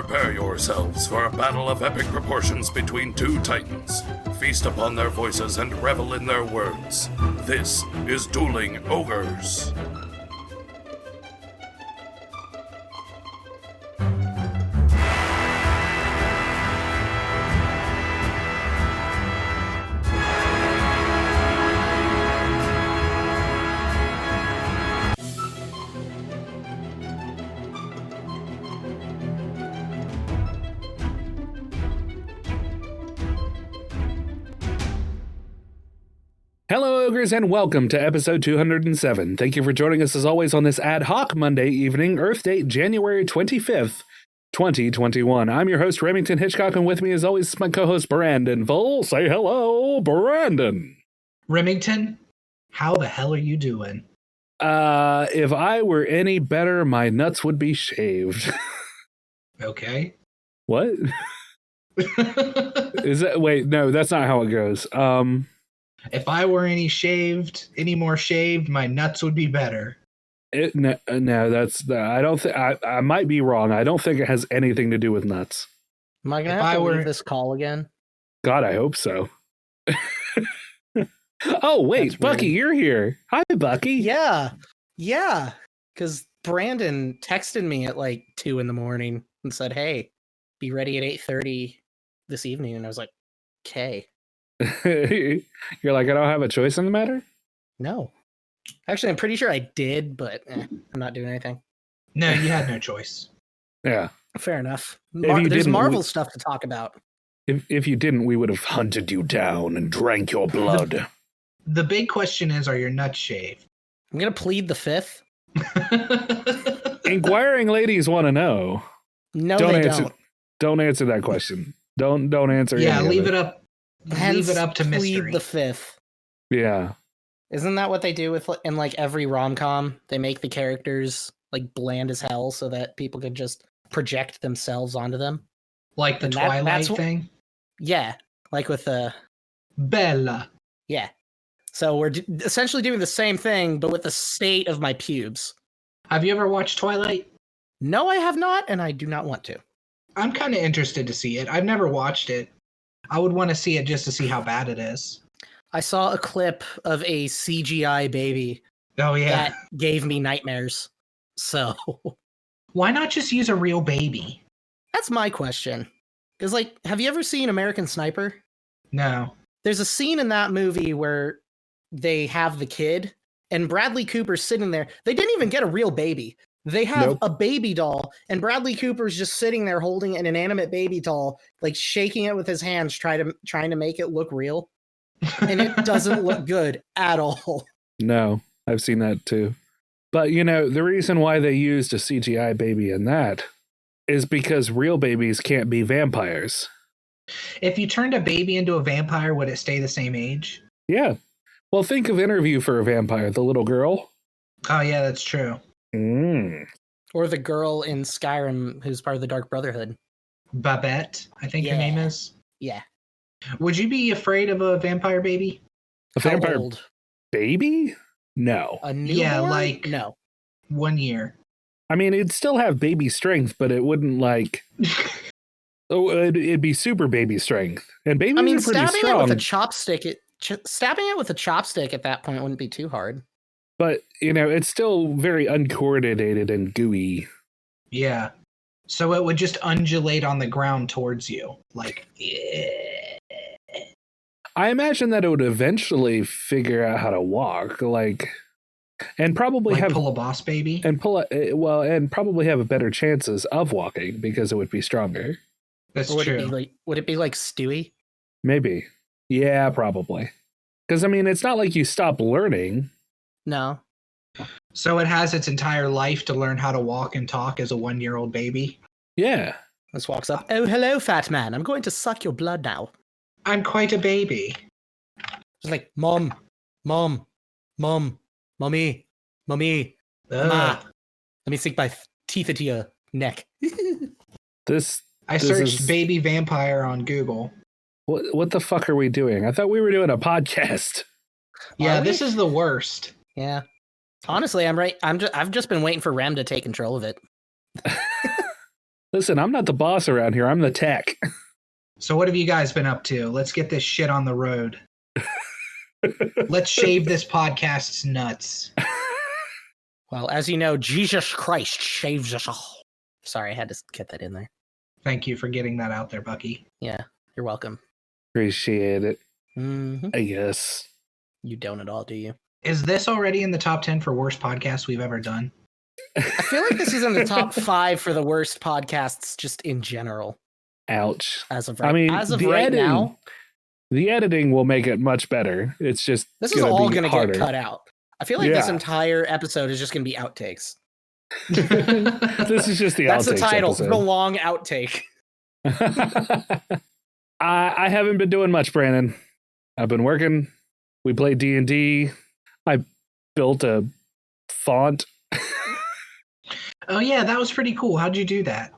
Prepare yourselves for a battle of epic proportions between two titans. Feast upon their voices and revel in their words. This is Dueling Ogres. Hello, Ogres, and welcome to episode 207. Thank you for joining us as always on this ad hoc Monday evening, Earth date January 25th, 2021. I'm your host, Remington Hitchcock, and with me as always is my co-host, Brandon Full. Say hello, Brandon. Remington, how the hell are you doing? If I were any better, my nuts would be shaved. Okay. What? Wait, no, that's not how it goes. If I were any more shaved, my nuts would be better. No, I don't think, I might be wrong. I don't think it has anything to do with nuts. Am I going to have to leave this call again? God, I hope so. Oh, wait, Bucky, you're here. Hi, Bucky. Yeah. Because Brandon texted me at like 2 in the morning and said, hey, be ready at 8:30 this evening. And I was like, okay. You're like, I don't have a choice in the matter? No. Actually, I'm pretty sure I did, but I'm not doing anything. No, you had no choice. Yeah. Fair enough. There's Marvel stuff to talk about. If you didn't, we would have hunted you down and drank your blood. The big question is, are your nuts shaved? I'm going to plead the fifth. Inquiring ladies want to know. No, they don't. Don't answer that question. Don't answer. Yeah, leave it up. Hence, leave it up to mystery. Plead the fifth. Yeah. Isn't that what they do in like every rom-com? They make the characters like bland as hell so that people can just project themselves onto them. Like the Twilight thing? Yeah. Like with Bella. Yeah. So we're essentially doing the same thing, but with the state of my pubes. Have you ever watched Twilight? No, I have not, and I do not want to. I'm kind of interested to see it. I've never watched it. I would want to see it just to see how bad it is. I saw a clip of a CGI baby. Oh, yeah. That gave me nightmares. So. Why not just use a real baby? That's my question. Because, like, have you ever seen American Sniper? No. There's a scene in that movie where they have the kid, and Bradley Cooper's sitting there. They didn't even get a real baby. They have a baby doll, and Bradley Cooper's just sitting there holding an inanimate baby doll, like shaking it with his hands, trying to make it look real. And it doesn't look good at all. No, I've seen that too. But, you know, the reason why they used a CGI baby in that is because real babies can't be vampires. If you turned a baby into a vampire, would it stay the same age? Yeah. Well, think of Interview for a Vampire, the little girl. Oh, yeah, that's true. Or the girl in Skyrim who's part of the Dark Brotherhood. Babette, I think her name is. Yeah. Would you be afraid of a vampire baby? A vampire baby? No. A newborn? Yeah, like no. 1 year. I mean, it'd still have baby strength, but it wouldn't like... it'd be super baby strength. And babies are pretty strong. Stabbing it with a chopstick at that point wouldn't be too hard. But, you know, it's still very uncoordinated and gooey. Yeah. So it would just undulate on the ground towards you. Like, I imagine that it would eventually figure out how to walk, and probably like pull a boss baby? And and probably have a better chances of walking because it would be stronger. That's true. Would it be like Stewie? Maybe. Yeah, probably. Because, I mean, it's not like you stop learning. No. So it has its entire life to learn how to walk and talk as a 1-year-old baby? Yeah. This walks up. Oh, hello, fat man. I'm going to suck your blood now. I'm quite a baby. It's like, Mom, Mommy, Ma. Let me sink my teeth into your neck. I searched baby vampire on Google. What the fuck are we doing? I thought we were doing a podcast. Yeah, this is the worst. Yeah. Honestly, I'm right. I've just been waiting for Rem to take control of it. Listen, I'm not the boss around here. I'm the tech. So what have you guys been up to? Let's get this shit on the road. Let's shave this podcast's nuts. Well, as you know, Jesus Christ shaves us all. Sorry, I had to get that in there. Thank you for getting that out there, Bucky. Yeah, you're welcome. Appreciate it. Mm-hmm. I guess. You don't at all, do you? Is this already in the top 10 for worst podcasts we've ever done? I feel like this is in the top 5 for the worst podcasts just in general. Ouch. As of right now. The editing will make it much better. It's just this is all going to get harder. cut out. I feel like this entire episode is just going to be outtakes. This is just the That's outtakes the title, episode. the long outtake. I haven't been doing much, Brandon. I've been working. We played D&D. I built a font. Oh yeah, that was pretty cool. How'd you do that?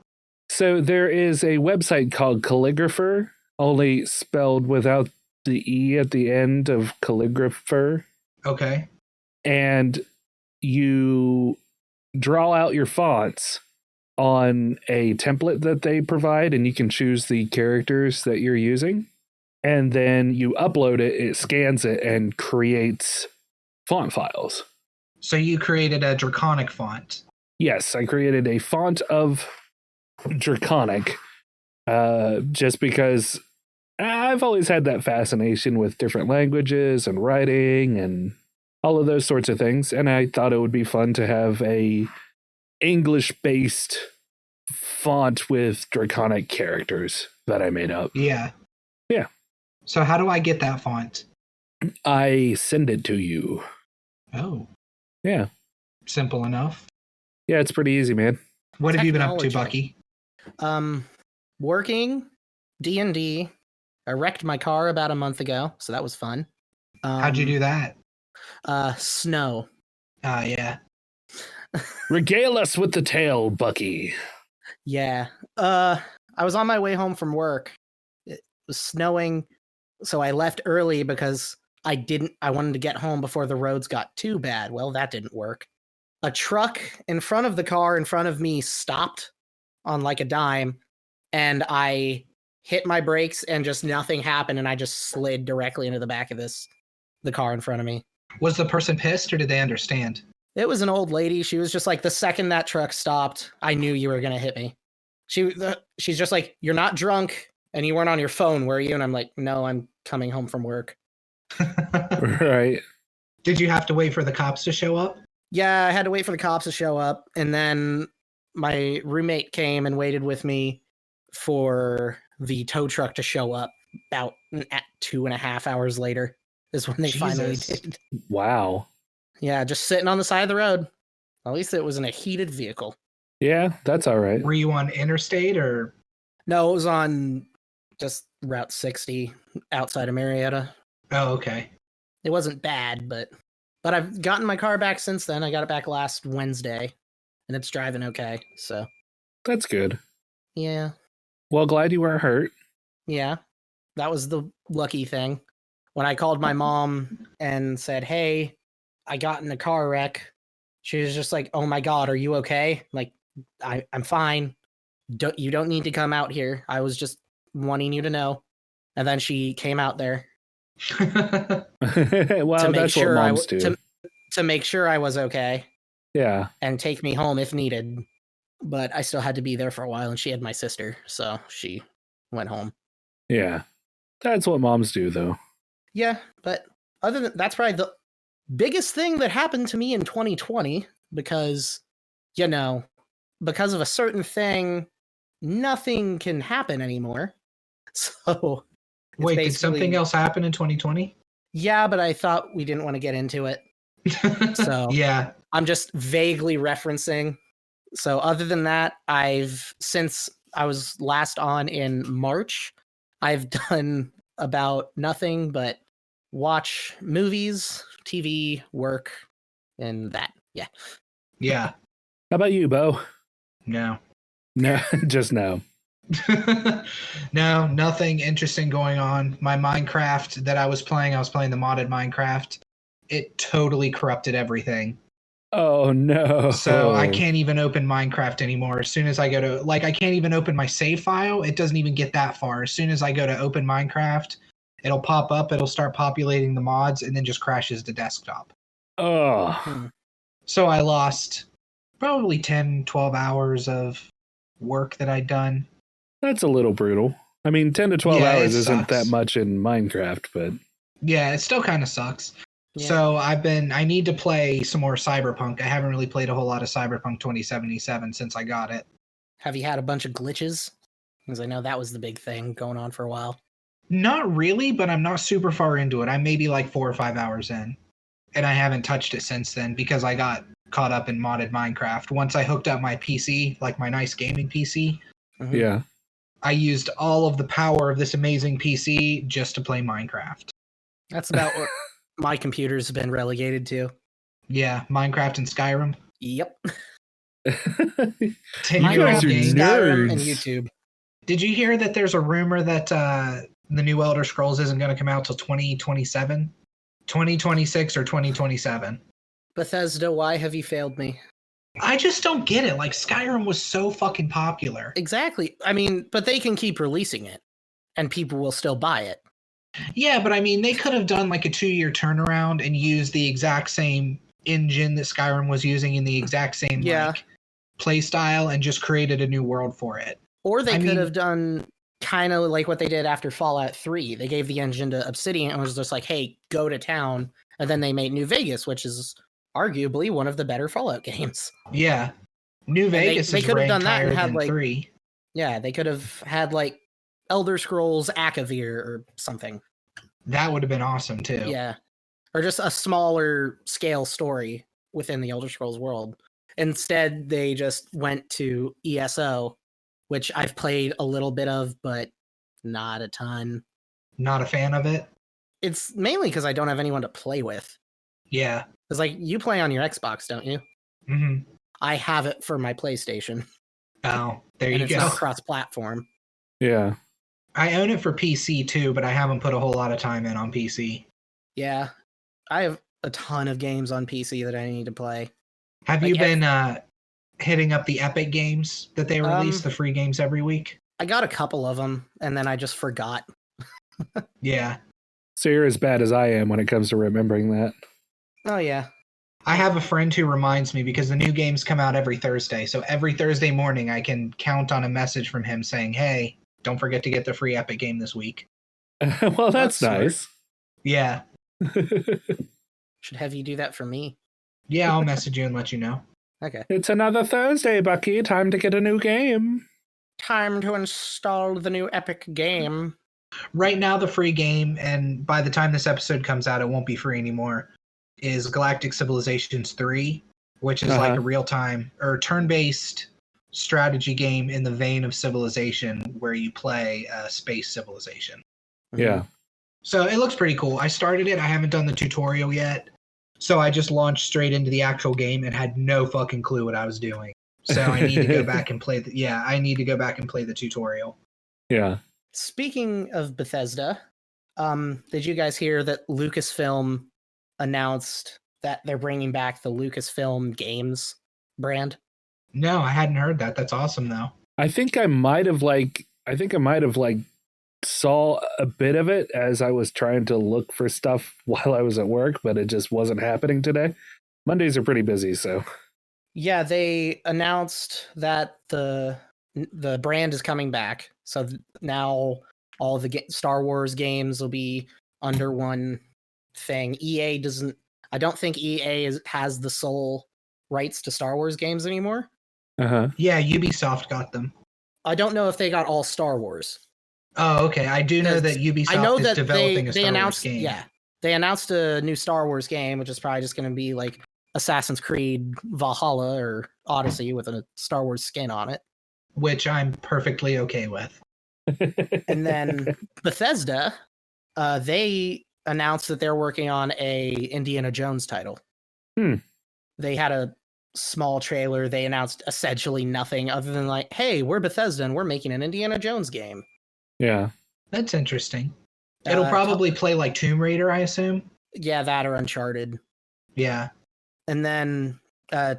So there is a website called Calligrapher, only spelled without the E at the end of calligrapher. Okay. And you draw out your fonts on a template that they provide, and you can choose the characters that you're using. And then you upload it, it scans it, and creates font files. So you created a draconic font. Yes, I created a font of draconic just because I've always had that fascination with different languages and writing and all of those sorts of things. And I thought it would be fun to have a English-based font with draconic characters that I made up. Yeah. Yeah. So how do I get that font? I send it to you. Oh. Yeah. Simple enough. Yeah, it's pretty easy, man. What have you been up to, Bucky? Working, D&D. I wrecked my car about a month ago, so that was fun. How'd you do that? Snow. Yeah. Regale us with the tale, Bucky. Yeah. I was on my way home from work. It was snowing, so I left early because I wanted to get home before the roads got too bad. Well, that didn't work. A truck in front of the car in front of me stopped on like a dime, and I hit my brakes and just nothing happened, and I just slid directly into the back of the car in front of me. Was the person pissed or did they understand? It was an old lady. She was just like, the second that truck stopped, I knew you were going to hit me. She's just like, you're not drunk and you weren't on your phone, were you? And I'm like, no, I'm coming home from work. Right. Did you have to wait for the cops to show up? Yeah, I had to wait for the cops to show up. And then my roommate came and waited with me for the tow truck to show up about 2.5 hours later is when they finally did. Wow. Yeah, just sitting on the side of the road. At least it was in a heated vehicle. Yeah, that's all right. Were you on interstate or? No, it was on just Route 60 outside of Marietta. Oh, okay. It wasn't bad, but I've gotten my car back since then. I got it back last Wednesday, and it's driving okay, so. That's good. Yeah. Well, glad you weren't hurt. Yeah, that was the lucky thing. When I called my mom and said, hey, I got in a car wreck, she was just like, oh my God, are you okay? Like, I'm fine. You don't need to come out here. I was just wanting you to know. And then she came out there. Well, that's what moms do. To make sure I was okay. Yeah. And take me home if needed. But I still had to be there for a while, and she had my sister, so she went home. Yeah. That's what moms do, though. Yeah, but other than that's probably the biggest thing that happened to me in 2020, because, because of a certain thing, nothing can happen anymore. So wait, did something else happen in 2020? Yeah, but I thought we didn't want to get into it. So yeah, I'm just vaguely referencing. So other than that, since I was last on in March, I've done about nothing but watch movies, TV, work, and that. Yeah. Yeah. How about you, Bo? No. No, just no. No, nothing interesting going on. My Minecraft that I was playing the modded Minecraft. It totally corrupted everything. Oh no. So I can't even open Minecraft anymore. As soon as I go to, like, I can't even open my save file. It doesn't even get that far. As soon as I go to open Minecraft, it'll pop up, it'll start populating the mods, and then just crashes to desktop. Oh. So I lost probably 10, 12 hours of work that I'd done. That's a little brutal. I mean, 10 to 12 Yeah, hours it isn't sucks. that much in Minecraft, but Yeah, it still kind of sucks. Yeah. So I need to play some more Cyberpunk. I haven't really played a whole lot of Cyberpunk 2077 since I got it. Have you had a bunch of glitches? Because I know that was the big thing going on for a while. Not really, but I'm not super far into it. I'm maybe like 4 or 5 hours in. And I haven't touched it since then because I got caught up in modded Minecraft. Once I hooked up my PC, like my nice gaming PC, Mhm. yeah. I used all of the power of this amazing PC just to play Minecraft. That's about what my computer's been relegated to. Yeah, Minecraft and Skyrim. Yep. 10 You guys are games. Skyrim, and nerds. YouTube. Did you hear that there's a rumor that the new Elder Scrolls isn't going to come out till 2027? 2026 or 2027? Bethesda, why have you failed me? I just don't get it. Like, Skyrim was so fucking popular. Exactly. I mean, but they can keep releasing it, and people will still buy it. Yeah, but I mean, they could have done like a 2-year turnaround and used the exact same engine that Skyrim was using in the exact same like play style and just created a new world for it. Or they I could mean- have done kind of like what they did after Fallout 3. They gave the engine to Obsidian and was just like, hey, go to town. And then they made New Vegas, which is arguably one of the better Fallout games. Yeah. New Vegas they is could have ranked done that higher and had, than like- 3. Yeah, they could have had like Elder Scrolls Akavir or something. That would have been awesome too. Yeah. Or just a smaller scale story within the Elder Scrolls world. Instead, they just went to ESO, which I've played a little bit of, but not a ton. Not a fan of it. It's mainly because I don't have anyone to play with. Yeah. It's like, you play on your Xbox, don't you? hmm I have it for my PlayStation. Oh, there And you it's go. not cross-platform. Yeah. I own it for PC too, but I haven't put a whole lot of time in on PC. Yeah. I have a ton of games on PC that I need to play. Have Like, you been hitting up the Epic games that they release, the free games every week? I got a couple of them, and then I just forgot. Yeah. So you're as bad as I am when it comes to remembering that. Oh, yeah. I have a friend who reminds me because the new games come out every Thursday. So every Thursday morning, I can count on a message from him saying, hey, don't forget to get the free Epic game this week. Well, that's That's nice. Yeah. Should have you do that for me. Yeah, I'll message you and let you know. Okay. It's another Thursday, Bucky. Time to get a new game. Time to install the new Epic game. Right now, the free game, and by the time this episode comes out, it won't be free anymore, is Galactic Civilizations 3, which is like a real-time or turn-based strategy game in the vein of Civilization where you play a space civilization. Yeah. So it looks pretty cool. I started it. I haven't done the tutorial yet. So I just launched straight into the actual game and had no fucking clue what I was doing. So I need to go back and play I need to go back and play the tutorial. Yeah. Speaking of Bethesda, did you guys hear that Lucasfilm announced that they're bringing back the Lucasfilm Games brand? No, I hadn't heard that. That's awesome though. I think I might have saw a bit of it as I was trying to look for stuff while I was at work, but it just wasn't happening today. Mondays are pretty busy, so Yeah, they announced that the brand is coming back. So now all the Star Wars games will be under one thing. I don't think EA has the sole rights to Star Wars games anymore. Yeah, Ubisoft got them. I don't know if they got all Star Wars. Oh, okay. I do know that Ubisoft is developing a Star Wars game. Yeah, they announced a new Star Wars game, which is probably just going to be like Assassin's Creed Valhalla or Odyssey with a Star Wars skin on it. Which I'm perfectly okay with. And then Bethesda, they announced that they're working on a Indiana Jones title. They had a small trailer. They announced essentially nothing other than like, hey, we're Bethesda and we're making an Indiana Jones game. Yeah. That's interesting. It'll probably play like Tomb Raider, I assume. Yeah, that or Uncharted. Yeah. And then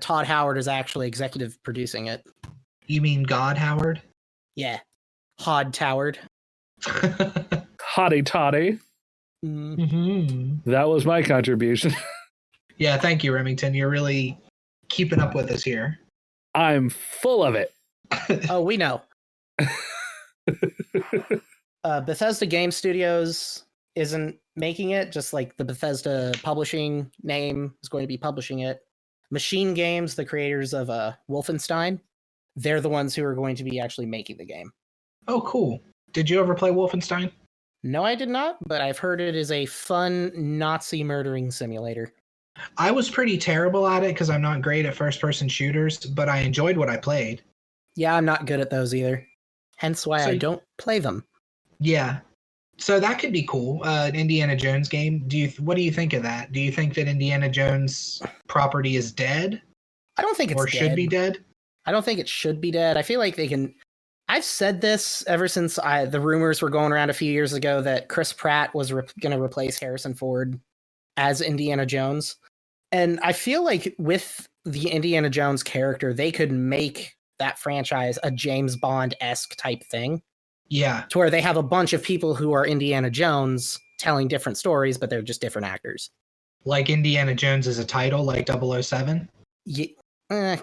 Todd Howard is actually executive producing it. You mean God Howard? Yeah. Hod Toward. Hotty toddy. Mm-hmm. That was my contribution. Yeah, thank you, Remington. You're really keeping up with us here. I'm full of it. Oh, we know. Bethesda Game Studios isn't making it, just like the Bethesda publishing name is going to be publishing it. Machine Games, the creators of Wolfenstein, they're the ones who are going to be actually making the game. Oh, cool. Did you ever play Wolfenstein? No, I did not, but I've heard it is a fun Nazi murdering simulator. I was pretty terrible at it because I'm not great at first-person shooters, but I enjoyed what I played. Yeah, I'm not good at those either. Hence why I don't play them. Yeah. So that could be cool. An Indiana Jones game. What do you think of that? Do you think that Indiana Jones property is dead? I don't think it's or dead. Should be dead? I don't think it should be dead. I feel like they can... I've said this ever since the rumors were going around a few years ago that Chris Pratt was going to replace Harrison Ford as Indiana Jones. And I feel like with the Indiana Jones character, they could make that franchise a James Bond-esque type thing. Yeah. To where they have a bunch of people who are Indiana Jones telling different stories, but they're just different actors. Like Indiana Jones is a title, like 007? Yeah,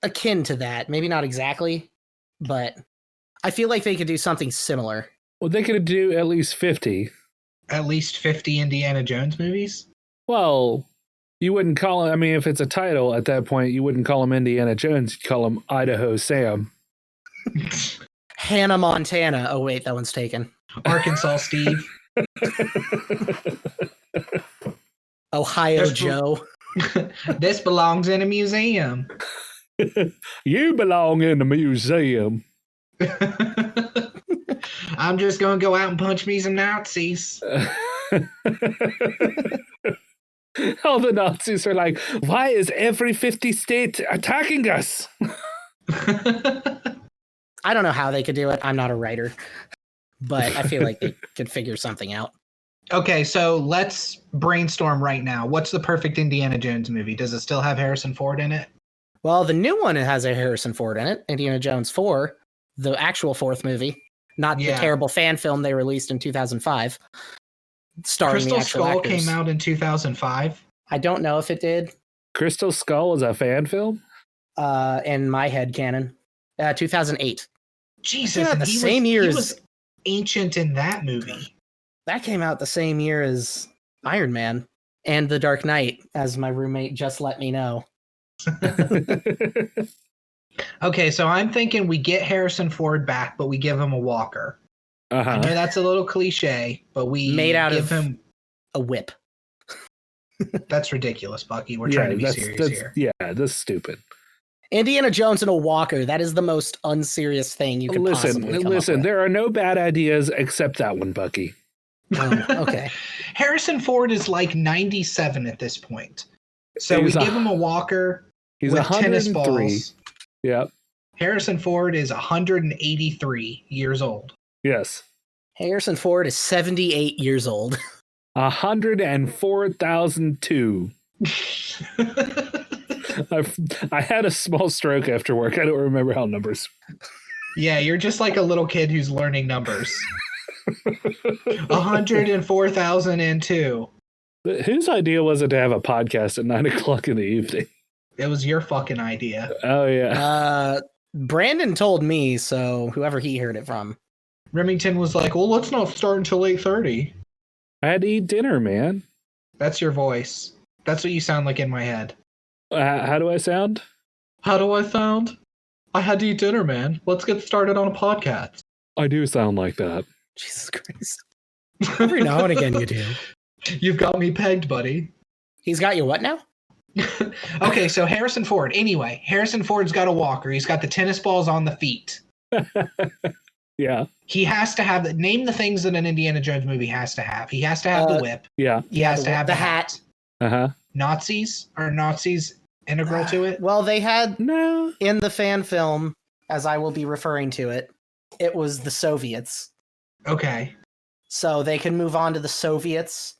akin to that. Maybe not exactly, but I feel like they could do something similar. Well, they could do at least 50. At least 50 Indiana Jones movies? Well, you wouldn't call him, I mean, if it's a title at that point, you wouldn't call him Indiana Jones, you'd call him Idaho Sam. Hannah Montana. Oh, wait, that one's taken. Arkansas Steve. Ohio Joe. This belongs in a museum. You belong in the museum. I'm just going to go out and punch me some Nazis. All the Nazis are like, why is every 50 state attacking us? I don't know how they could do it. I'm not a writer. But I feel like they could figure something out. Okay, so let's brainstorm right now. What's the perfect Indiana Jones movie? Does it still have Harrison Ford in it? Well, the new one has a Harrison Ford in it. Indiana Jones 4, the actual fourth movie. Not the terrible fan film they released in 2005. Starring Crystal the actual Skull actors. came out in 2005. I don't know if it did. Crystal Skull is a fan film? In my head canon. 2008. Jesus, and the same year he as... was ancient in that movie. That came out the same year as Iron Man and The Dark Knight, as my roommate just let me know. Okay, so I'm thinking we get Harrison Ford back, but we give him a walker. Uh-huh. I know that's a little cliche, but we give him a whip. That's ridiculous, Bucky. We're trying to be serious here. Yeah, that's stupid. Indiana Jones and a walker. That is the most unserious thing you could possibly come up with. There are no bad ideas except that one, Bucky. Oh, okay. Harrison Ford is like 97 at this point. So we give him a walker with tennis balls. Yep. Harrison Ford is 183 years old. Yes. Harrison Ford is 78 years old. 104,002. I had a small stroke after work. I don't remember how numbers. Yeah, you're just like a little kid who's learning numbers. 104,002. Whose idea was it to have a podcast at 9:00 in the evening? It was your fucking idea. Oh, yeah. Brandon told me, so whoever he heard it from. Remington was like, well, let's not start until 8:30. I had to eat dinner, man. That's your voice. That's what you sound like in my head. How do I sound? How do I sound? I had to eat dinner, man. Let's get started on a podcast. I do sound like that. Jesus Christ. Every now and again you do. You've got me pegged, buddy. He's got you what now? Okay, so Harrison Ford. Anyway, Harrison Ford's got a walker. He's got the tennis balls on the feet. Yeah. He has to have name the things that an Indiana Jones movie has to have. He has to have the whip. Yeah. He has to have the hat. Uh-huh. Nazis? Are Nazis integral to it? Well, they had no in the fan film, as I will be referring to it, it was the Soviets. Okay. So they can move on to the Soviets.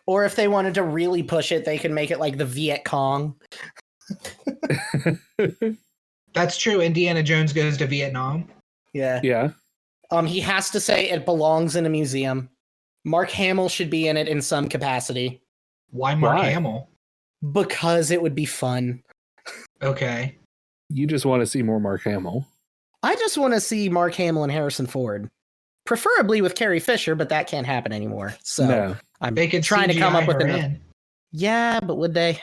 Or if they wanted to really push it, they can make it like the Viet Cong. That's true. Indiana Jones goes to Vietnam. Yeah. Yeah. He has to say it belongs in a museum. Mark Hamill should be in it in some capacity. Why Mark Why? Hamill? Because it would be fun. Okay. You just want to see more Mark Hamill. I just want to see Mark Hamill and Harrison Ford. Preferably with Carrie Fisher, but that can't happen anymore. So No. I'm They could trying to come up with her an... in. Yeah, but would they?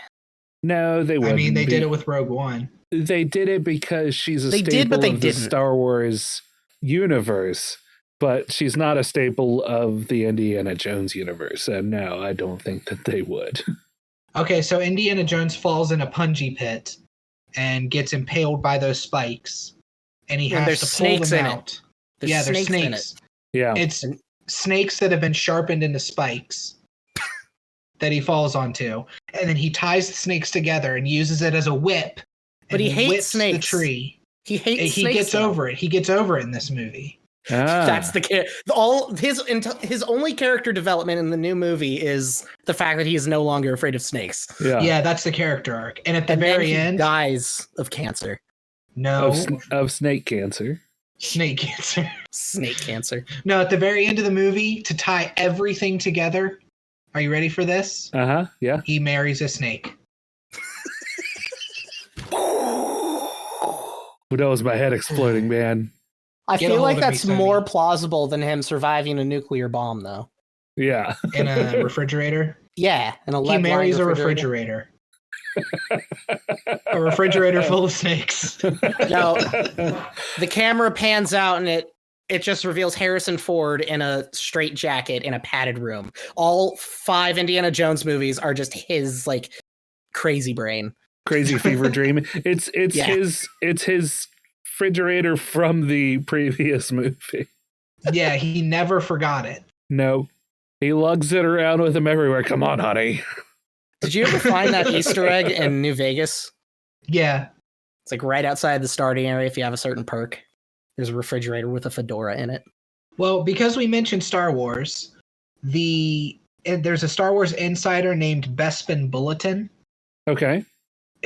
No, they wouldn't. I mean, they did it with Rogue One. They did it because she's a They staple did, but they of the didn't. Star Wars universe, but she's not a staple of the Indiana Jones universe. And no, I don't think that they would. Okay, so Indiana Jones falls in a punji pit and gets impaled by those spikes, and he And has there's to pull snakes them in it. out. There's There's snakes in snakes. Yeah. It's snakes that have been sharpened into spikes that he falls onto, and then he ties the snakes together and uses it as a whip. But and he hates whips snakes. the tree. He hates He snakes. gets though. over it. He gets over it in this movie. That's his only character development in the new movie is the fact that he is no longer afraid of snakes. Yeah, that's the character arc. And at the And then very he end, dies of cancer. no, of snake cancer. snake cancer. Snake cancer. No, at the very end of the movie, to tie everything together, are you ready for this? Uh-huh. Yeah. He marries a snake. Who knows? My head exploding, man. I Get a feel hold like of me, that's Sonny. more plausible than him surviving a nuclear bomb, though. Yeah. In a refrigerator. Yeah, and a He lead-lined marries a refrigerator. A refrigerator full of snakes. No, the camera pans out and it just reveals Harrison Ford in a straight jacket in a padded room. All 5 Indiana Jones movies are just his like crazy brain. Crazy fever dream. It's Yeah. his refrigerator from the previous movie. Yeah, he never forgot it. No. He lugs it around with him everywhere. Come on, honey. Did you ever find that Easter egg in New Vegas? Yeah. It's like right outside the starting area if you have a certain perk. There's a refrigerator with a fedora in it. Well, because we mentioned Star Wars, there's a Star Wars insider named Bespin Bulletin Okay.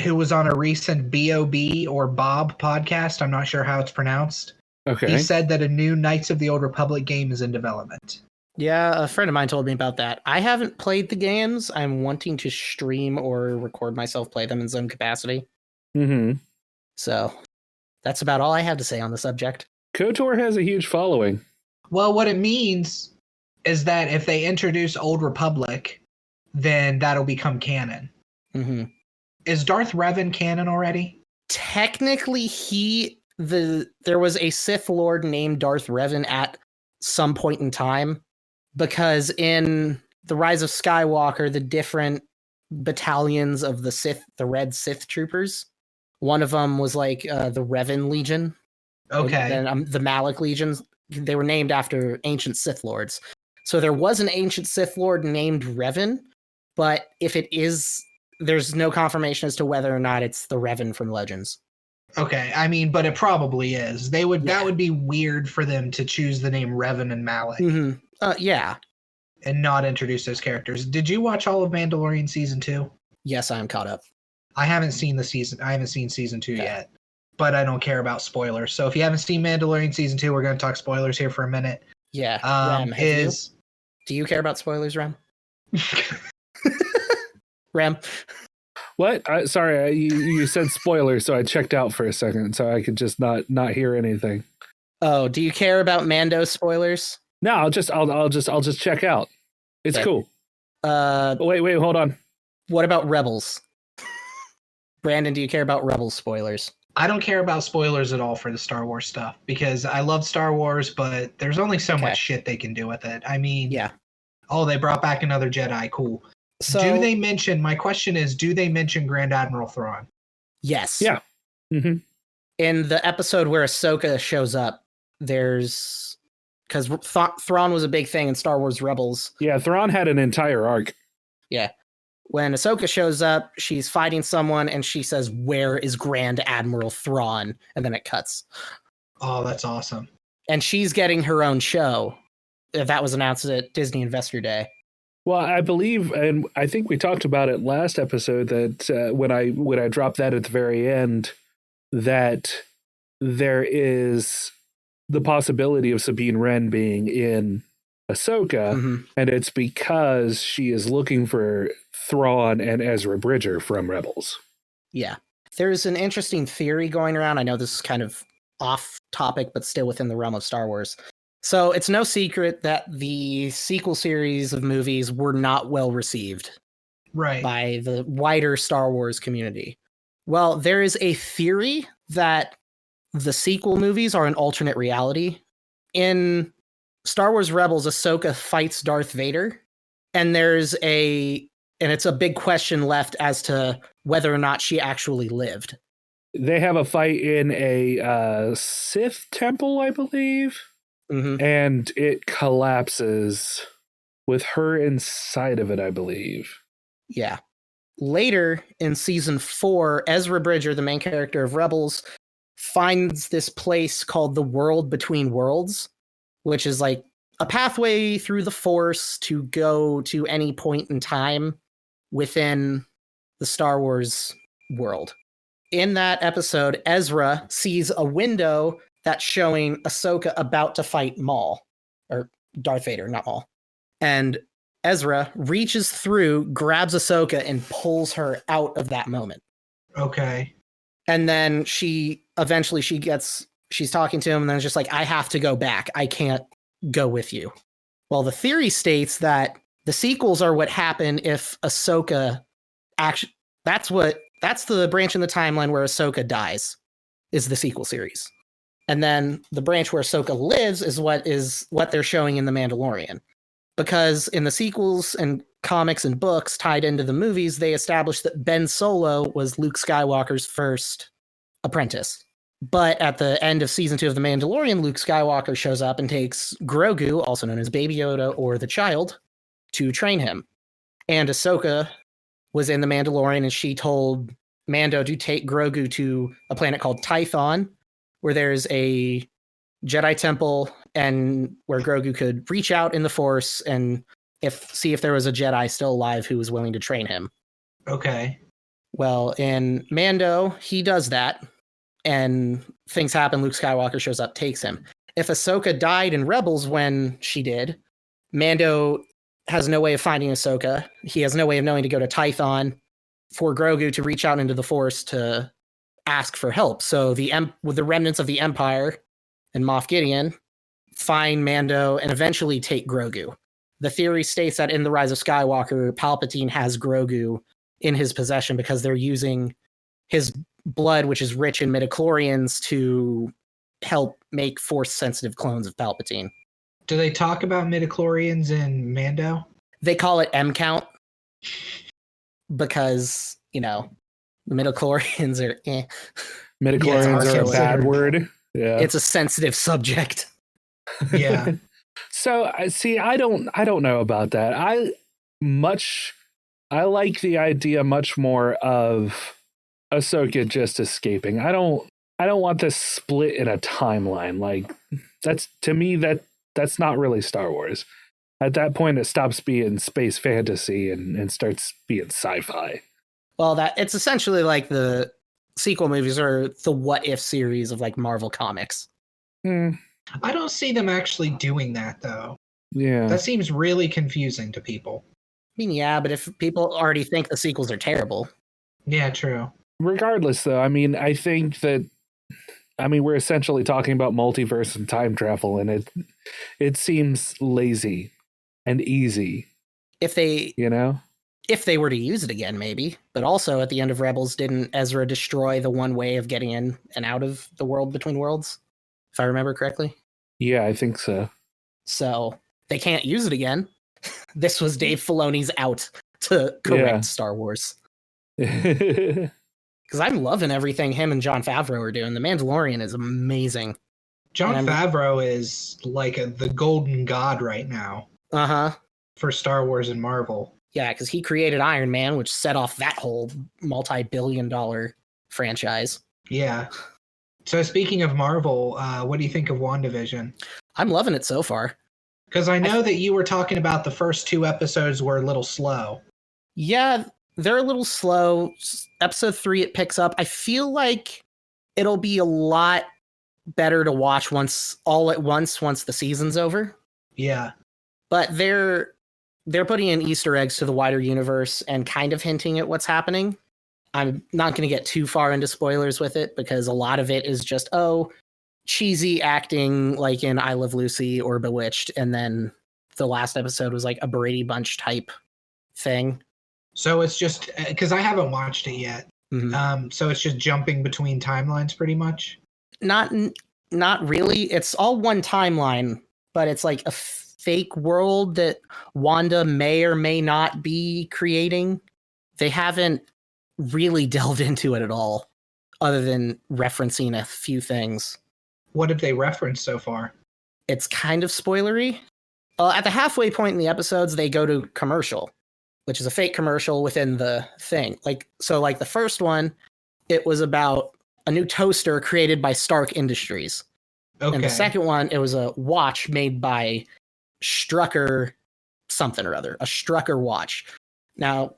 who was on a recent BOB or Bob podcast. I'm not sure how it's pronounced. Okay. He said that a new Knights of the Old Republic game is in development. Yeah, a friend of mine told me about that. I haven't played the games. I'm wanting to stream or record myself play them in some capacity. Mm-hmm. So that's about all I have to say on the subject. KOTOR has a huge following. Well, what it means is that if they introduce Old Republic, then that'll become canon. Mm-hmm. Is Darth Revan canon already? Technically, there was a Sith Lord named Darth Revan at some point in time, because in The Rise of Skywalker, the different battalions of the Sith, the Red Sith Troopers, one of them was like the Revan Legion. Okay. And the Malak Legions, they were named after ancient Sith Lords. So there was an ancient Sith Lord named Revan, but if it is, there's no confirmation as to whether or not it's the Revan from Legends. Okay, I mean, but it probably is. That Yeah. would be weird for them to choose the name Revan and Malak Mm-hmm. Yeah. and not introduce those characters. Did you watch all of Mandalorian season 2? Yes, I am caught up. I haven't seen season 2 Yeah. yet, but I don't care about spoilers. So if you haven't seen Mandalorian season 2, we're going to talk spoilers here for a minute. Yeah. Rem, do you care about spoilers, Rem? Rem? What? Sorry, you said spoiler, so I checked out for a second, so I could just not hear anything. Oh, do you care about Mando spoilers? No, I'll just check out. It's Okay. cool. Wait, hold on. What about Rebels? Brandon, do you care about Rebels spoilers? I don't care about spoilers at all for the Star Wars stuff because I love Star Wars, but there's only so much shit they can do with it. I mean, Yeah. Oh, they brought back another Jedi. Cool. So My question is, do they mention Grand Admiral Thrawn? yes. Yeah. Mm-hmm. In the episode where Ahsoka shows up, because Thrawn was a big thing in Star Wars Rebels. Yeah, Thrawn had an entire arc. Yeah. When Ahsoka shows up, she's fighting someone and she says, "Where is Grand Admiral Thrawn?" And then it cuts. Oh, that's awesome. And she's getting her own show. That was announced at Disney Investor Day. Well, I believe, and I think we talked about it last episode, that when I dropped that at the very end, that there is the possibility of Sabine Wren being in Ahsoka, and it's because she is looking for Thrawn and Ezra Bridger from Rebels. Yeah. There's an interesting theory going around. I know this is kind of off topic, but still within the realm of Star Wars. So it's no secret that the sequel series of movies were not well received by the wider Star Wars community. Well, there is a theory that the sequel movies are an alternate reality. In Star Wars Rebels, Ahsoka fights Darth Vader, and it's a big question left as to whether or not she actually lived. They have a fight in a Sith temple, I believe. And it collapses with her inside of it, I believe. Yeah. Later in season 4, Ezra Bridger, the main character of Rebels, finds this place called the World Between Worlds, which is like a pathway through the Force to go to any point in time within the Star Wars world. In that episode, Ezra sees a window that's showing Ahsoka about to fight Maul, or Darth Vader, not Maul. And Ezra reaches through, grabs Ahsoka, and pulls her out of that moment. Okay. And then she's talking to him, and then it's just like, I have to go back. I can't go with you. Well, the theory states that the sequels are what happen if Ahsoka actually, that's the branch in the timeline where Ahsoka dies, is the sequel series. And then the branch where Ahsoka lives is what they're showing in The Mandalorian. Because in the sequels and comics and books tied into the movies, they established that Ben Solo was Luke Skywalker's first apprentice. But at the end of season 2 of The Mandalorian, Luke Skywalker shows up and takes Grogu, also known as Baby Yoda or the Child, to train him. And Ahsoka was in The Mandalorian, and she told Mando to take Grogu to a planet called Tython, where there's a Jedi temple and where Grogu could reach out in the Force and see if there was a Jedi still alive who was willing to train him. Okay. Well, in Mando, he does that, and things happen. Luke Skywalker shows up, takes him. If Ahsoka died in Rebels when she did, Mando has no way of finding Ahsoka. He has no way of knowing to go to Tython for Grogu to reach out into the Force to ask for help. So with the remnants of the Empire and Moff Gideon find Mando and eventually take Grogu. The theory states that in The Rise of Skywalker, Palpatine has Grogu in his possession because they're using his blood, which is rich in midichlorians, to help make Force-sensitive clones of Palpatine. Do they talk about midichlorians in Mando? They call it M-count because, the midichlorians are Midichlorians are a bad word. Yeah. It's a sensitive subject. Yeah. So see, I don't know about that. I like the idea much more of Ahsoka just escaping. I don't want this split in a timeline. Like that's, to me, that's not really Star Wars. At that point, it stops being space fantasy and starts being sci-fi. Well, it's essentially like the sequel movies or the What If series of like Marvel Comics. I don't see them actually doing that, though. Yeah. That seems really confusing to people. I mean, yeah, but if people already think the sequels are terrible. Yeah, true. Regardless, though, I think that we're essentially talking about multiverse and time travel, and it seems lazy and easy. If they were to use it again, maybe. But also, at the end of Rebels, didn't Ezra destroy the one way of getting in and out of the world between worlds? If I remember correctly. Yeah, I think so. So, they can't use it again. This was Dave Filoni's out to correct Star Wars. Because I'm loving everything him and Jon Favreau are doing. The Mandalorian is amazing. Jon Favreau is like the golden god right now. For Star Wars and Marvel. Yeah, because he created Iron Man, which set off that whole multi-billion-dollar franchise. Yeah. So speaking of Marvel, what do you think of WandaVision? I'm loving it so far. Because I know that you were talking about the first 2 episodes were a little slow. Yeah, they're a little slow. Episode 3, it picks up. I feel like it'll be a lot better to watch all at once once the season's over. Yeah. But they're putting in Easter eggs to the wider universe and kind of hinting at what's happening. I'm not going to get too far into spoilers with it because a lot of it is just, cheesy acting like in I Love Lucy or Bewitched. And then the last episode was like a Brady Bunch type thing. So it's just, because I haven't watched it yet. Mm-hmm. So it's just jumping between timelines pretty much? Not really. It's all one timeline, but it's like a fake world that Wanda may or may not be creating. They haven't really delved into it at all, other than referencing a few things. What have they referenced so far? It's kind of spoilery. At the halfway point in the episodes, they go to commercial, which is a fake commercial within the thing. Like the first one, it was about a new toaster created by Stark Industries. Okay. And the second one, it was a watch made by Strucker something or other, a Strucker watch. Now,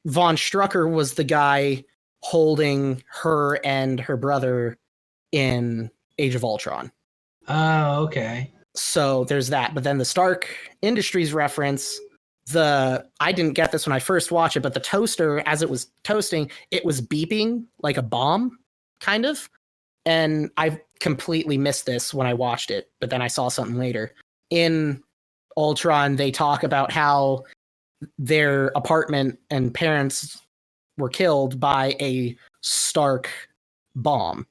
Von Strucker was the guy holding her and her brother in Age of Ultron. Oh, okay. So there's that. But then the Stark Industries reference, I didn't get this when I first watched it, but the toaster, as it was toasting, it was beeping like a bomb, kind of. And I completely missed this when I watched it, but then I saw something later. In Ultron, they talk about how their apartment and parents were killed by a Stark bomb,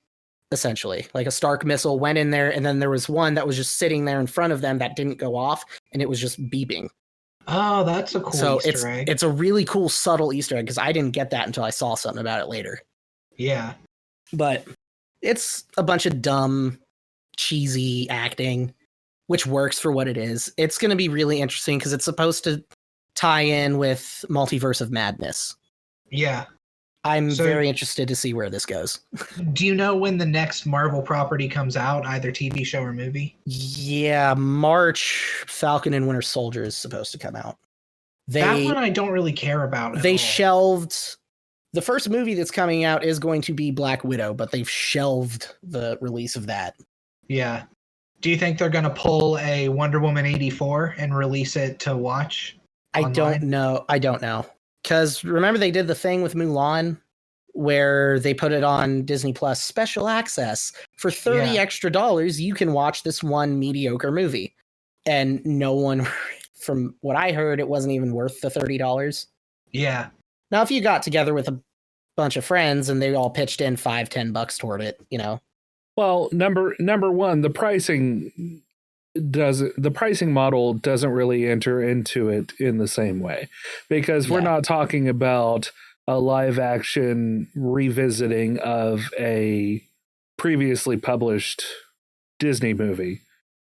essentially. Like a Stark missile went in there, and then there was one that was just sitting there in front of them that didn't go off, and it was just beeping. Oh, that's a cool Easter egg. It's a really cool, subtle Easter egg, because I didn't get that until I saw something about it later. Yeah. But it's a bunch of dumb, cheesy acting, which works for what it is. It's going to be really interesting, because it's supposed to tie in with Multiverse of Madness. Yeah. I'm very interested to see where this goes. Do you know when the next Marvel property comes out, either TV show or movie? Yeah, March, Falcon and Winter Soldier is supposed to come out. That one I don't really care about. They shelved... The first movie that's coming out is going to be Black Widow, but they've shelved the release of that. Yeah. Do you think they're going to pull a Wonder Woman 84 and release it to watch online? I don't know. Because remember they did the thing with Mulan where they put it on Disney Plus special access for $30 extra. You can watch this one mediocre movie. And no one, from what I heard, it wasn't even worth the $30. Yeah. Now, if you got together with a bunch of friends and they all pitched in $5-10 toward it, you know. Well, number one, the pricing model doesn't really enter into it in the same way, because we're not talking about a live action revisiting of a previously published Disney movie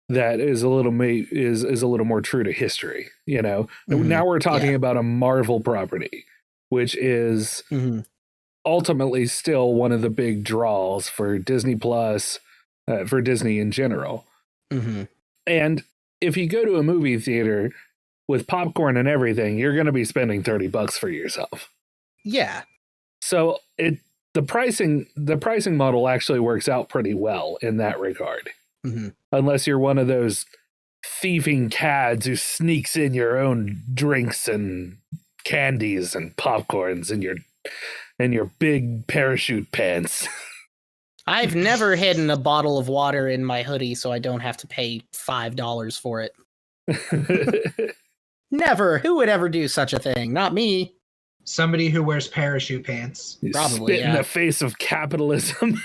that is a little more true to history, you know. Mm-hmm. Now we're talking about a Marvel property, which is ultimately still one of the big draws for Disney Plus, for Disney in general. Mm-hmm. And if you go to a movie theater with popcorn and everything, you're going to be spending $30 for yourself. Yeah. So the pricing model actually works out pretty well in that regard. Mm-hmm. Unless you're one of those thieving cads who sneaks in your own drinks and candies and popcorns in your big parachute pants. I've never hidden a bottle of water in my hoodie so I don't have to pay $5 for it. Never. Who would ever do such a thing? Not me. Somebody who wears parachute pants. Probably, spit in the face of capitalism.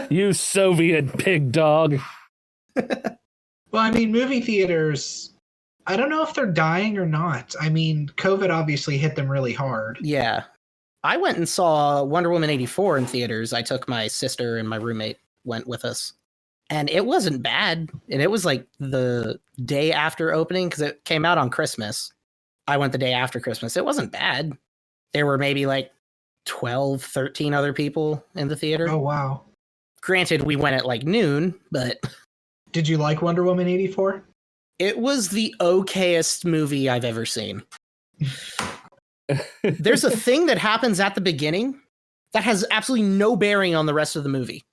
you Soviet pig dog. Well, I mean, movie theaters, I don't know if they're dying or not. I mean, COVID obviously hit them really hard. Yeah. I went and saw Wonder Woman 84 in theaters. I took my sister and my roommate went with us. And it wasn't bad. And it was like the day after opening, because it came out on Christmas. I went the day after Christmas. It wasn't bad. There were maybe like 12, 13 other people in the theater. Oh, wow. Granted, we went at like noon, but... Did you like Wonder Woman 84? It was the okayest movie I've ever seen. There's a thing that happens at the beginning that has absolutely no bearing on the rest of the movie.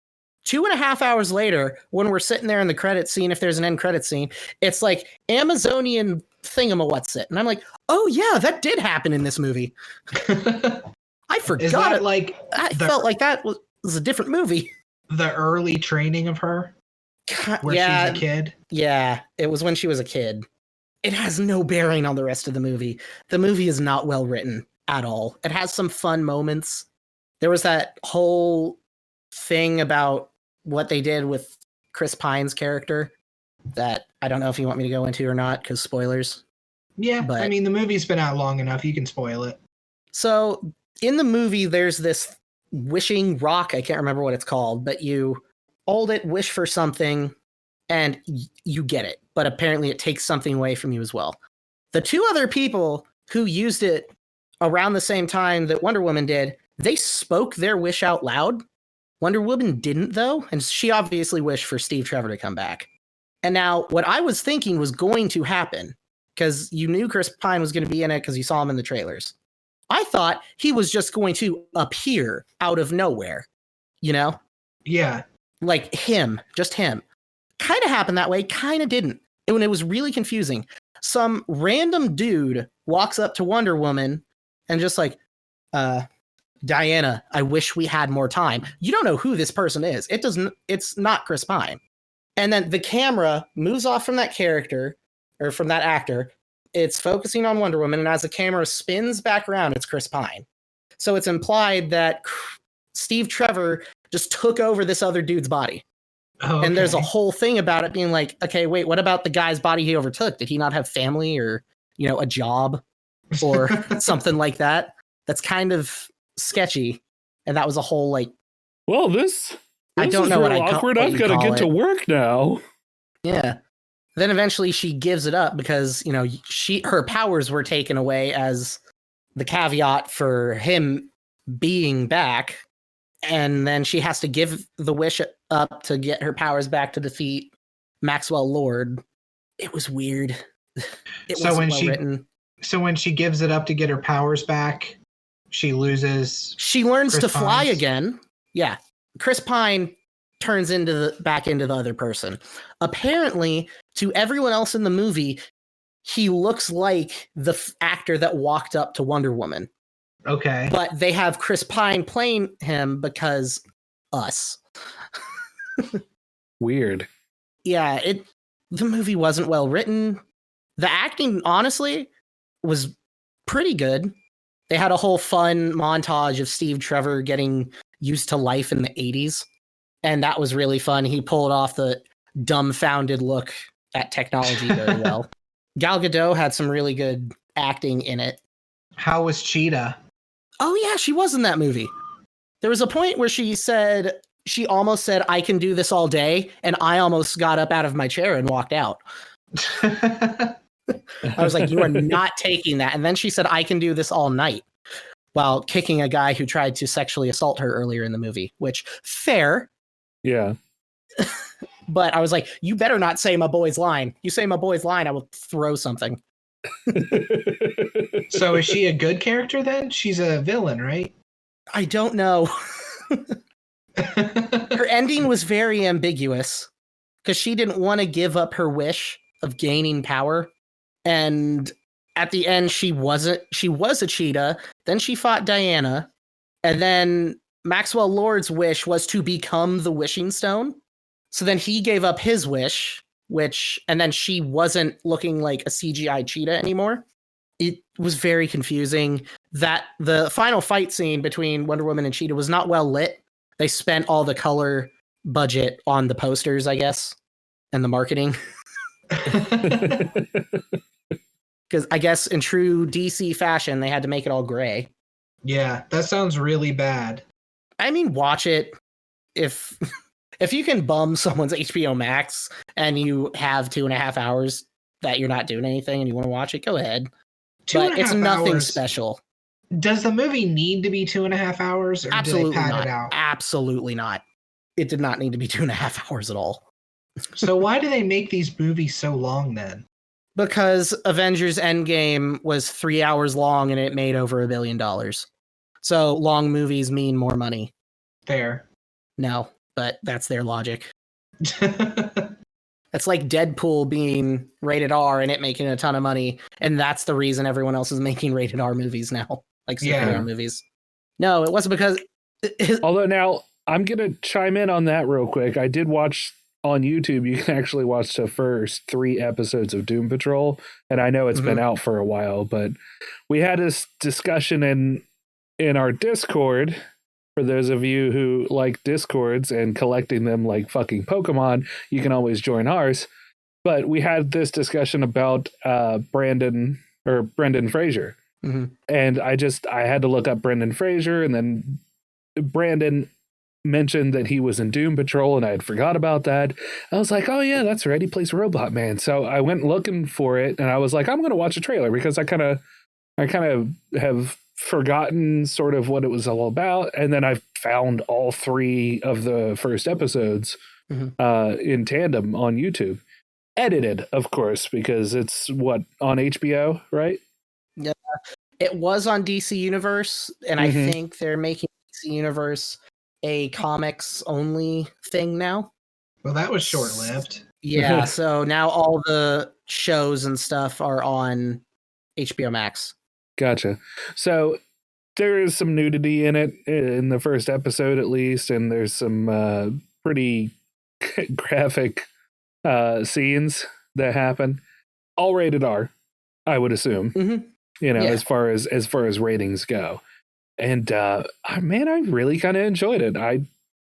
2.5 hours later, when we're sitting there in the credit scene, if there's an end credit scene, it's like Amazonian thingamawhatsit. And I'm like, oh yeah, that did happen in this movie. I forgot. Is that like I felt like that was a different movie. The early training of her? Where she's a kid? Yeah, it was when she was a kid. It has no bearing on the rest of the movie. The movie is not well written at all. It has some fun moments. There was that whole thing about what they did with Chris Pine's character that I don't know if you want me to go into or not, because spoilers. Yeah, but I mean, the movie's been out long enough. You can spoil it. So in the movie, there's this wishing rock. I can't remember what it's called, but you hold it, wish for something, and you get it. But apparently it takes something away from you as well. The two other people who used it around the same time that Wonder Woman did, they spoke their wish out loud. Wonder Woman didn't, though, and she obviously wished for Steve Trevor to come back. And now what I was thinking was going to happen, because you knew Chris Pine was going to be in it because you saw him in the trailers. I thought he was just going to appear out of nowhere, you know? Yeah. Like him, just him. Kind of happened that way, kind of didn't. And it was really confusing. Some random dude walks up to Wonder Woman and just like, Diana, I wish we had more time. You don't know who this person is. It's not Chris Pine. And then the camera moves off from that character, or from that actor. It's focusing on Wonder Woman, and as the camera spins back around, it's Chris Pine. So it's implied that Steve Trevor just took over this other dude's body. Oh, okay. And there's a whole thing about it being like, okay, wait, what about the guy's body he overtook? Did he not have family or, a job or something like that? That's kind of sketchy. And that was a whole well, this I don't is know real what awkward. I've got to get to work now. Yeah. Then eventually she gives it up because, her powers were taken away as the caveat for him being back. And then she has to give the wish up to get her powers back to defeat Maxwell Lord. It was weird. It wasn't well written. So when she gives it up to get her powers back, she loses. She learns Chris to fly Pine's. again. Yeah. Chris Pine turns back into the other person. Apparently, to everyone else in the movie, he looks like the actor that walked up to Wonder Woman. Okay. But they have Chris Pine playing him because us. Weird. Yeah, the movie wasn't well written. The acting, honestly, was pretty good. They had a whole fun montage of Steve Trevor getting used to life in the 80s. And that was really fun. He pulled off the dumbfounded look at technology very well. Gal Gadot had some really good acting in it. How was Cheetah? Oh, yeah, she was in that movie. There was a point where she almost said, I can do this all day. And I almost got up out of my chair and walked out. I was like, you are not taking that. And then she said, I can do this all night, while kicking a guy who tried to sexually assault her earlier in the movie, which fair. Yeah. But I was like, you better not say my boy's line. You say my boy's line, I will throw something. So is she a good character then? She's a villain, right? I don't know. Her ending was very ambiguous because she didn't want to give up her wish of gaining power. And at the end, she was a cheetah. Then she fought Diana. And then Maxwell Lord's wish was to become the wishing stone. So then he gave up his wish, and then she wasn't looking like a CGI cheetah anymore. It was very confusing. That the final fight scene between Wonder Woman and Cheetah was not well lit. They spent all the color budget on the posters, I guess, and the marketing. Because I guess in true DC fashion, they had to make it all gray. Yeah, that sounds really bad. I mean, watch it. If you can bum someone's HBO Max and you have 2.5 hours that you're not doing anything and you want to watch it, go ahead. But it's nothing special. Does the movie need to be 2.5 hours, or Absolutely do they pad not. it out? Absolutely not. It did not need to be 2.5 hours at all. So why do they make these movies so long then? Because Avengers Endgame was 3 hours long and it made over $1 billion. So long movies mean more money. Fair. No, but that's their logic. It's like Deadpool being rated R and it making a ton of money, and that's the reason everyone else is making rated R movies now, like superhero movies. No, it wasn't because. Although now I'm gonna chime in on that real quick. I did watch on YouTube. You can actually watch the first 3 episodes of Doom Patrol, and I know it's been out for a while, but we had this discussion in our Discord. For those of you who like Discords and collecting them like fucking Pokemon, you can always join ours. But we had this discussion about Brendan Fraser. And I had to look up Brendan Fraser, and then Brandon mentioned that he was in Doom Patrol, and I had forgot about that. I was like, oh yeah, that's right, he plays Robot Man. So I went looking for it, and I was like, I'm going to watch a trailer because I kind of have forgotten sort of what it was all about, and then I found all 3 of the first episodes in tandem on YouTube, edited, of course, because it's on HBO, right? Yeah, it was on DC Universe, and I think they're making DC Universe a comics only thing now. Well, that was short-lived. Yeah, so now all the shows and stuff are on HBO Max. Gotcha. So there is some nudity in it in the first episode, at least, and there's some pretty graphic scenes that happen. All rated R, I would assume. As far as ratings go. And man, I really kind of enjoyed it. I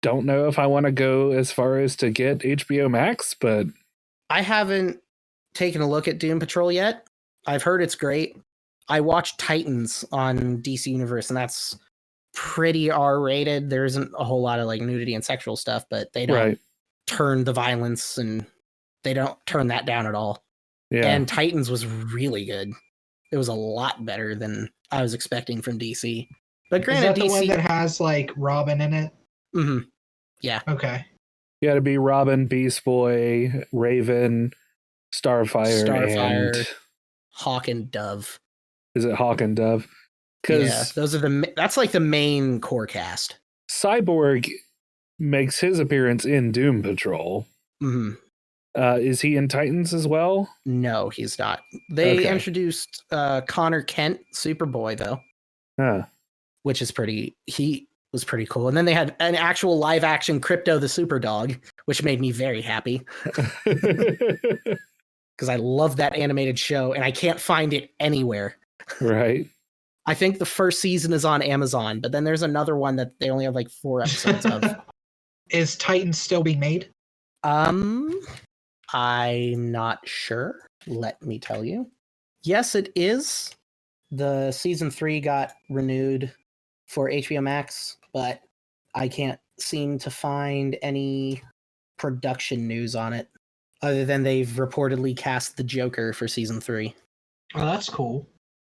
don't know if I want to go as far as to get HBO Max, but I haven't taken a look at Doom Patrol yet. I've heard it's great. I watched Titans on DC Universe, and that's pretty R-rated. There isn't a whole lot of like nudity and sexual stuff, but they don't turn the violence, and they don't turn that down at all. Yeah. And Titans was really good. It was a lot better than I was expecting from DC. But granted, is that the one that has like Robin in it? Yeah. Okay. You got to be Robin, Beast Boy, Raven, Starfire, and Hawk and Dove. Is it Hawk and Dove? Yeah, those are that's like the main core cast. Cyborg makes his appearance in Doom Patrol. Is he in Titans as well? No, he's not. They introduced Connor Kent, Superboy, though. Which is he was pretty cool. And then they had an actual live action Crypto the Superdog, which made me very happy. Because I love that animated show, and I can't find it anywhere. Right. I think the first season is on Amazon, but then there's another one that they only have like 4 episodes of. Is Titans still being made? I'm not sure. Let me tell you. Yes, it is. The season 3 got renewed for HBO Max, but I can't seem to find any production news on it, other than they've reportedly cast the Joker for season 3. Oh, that's cool.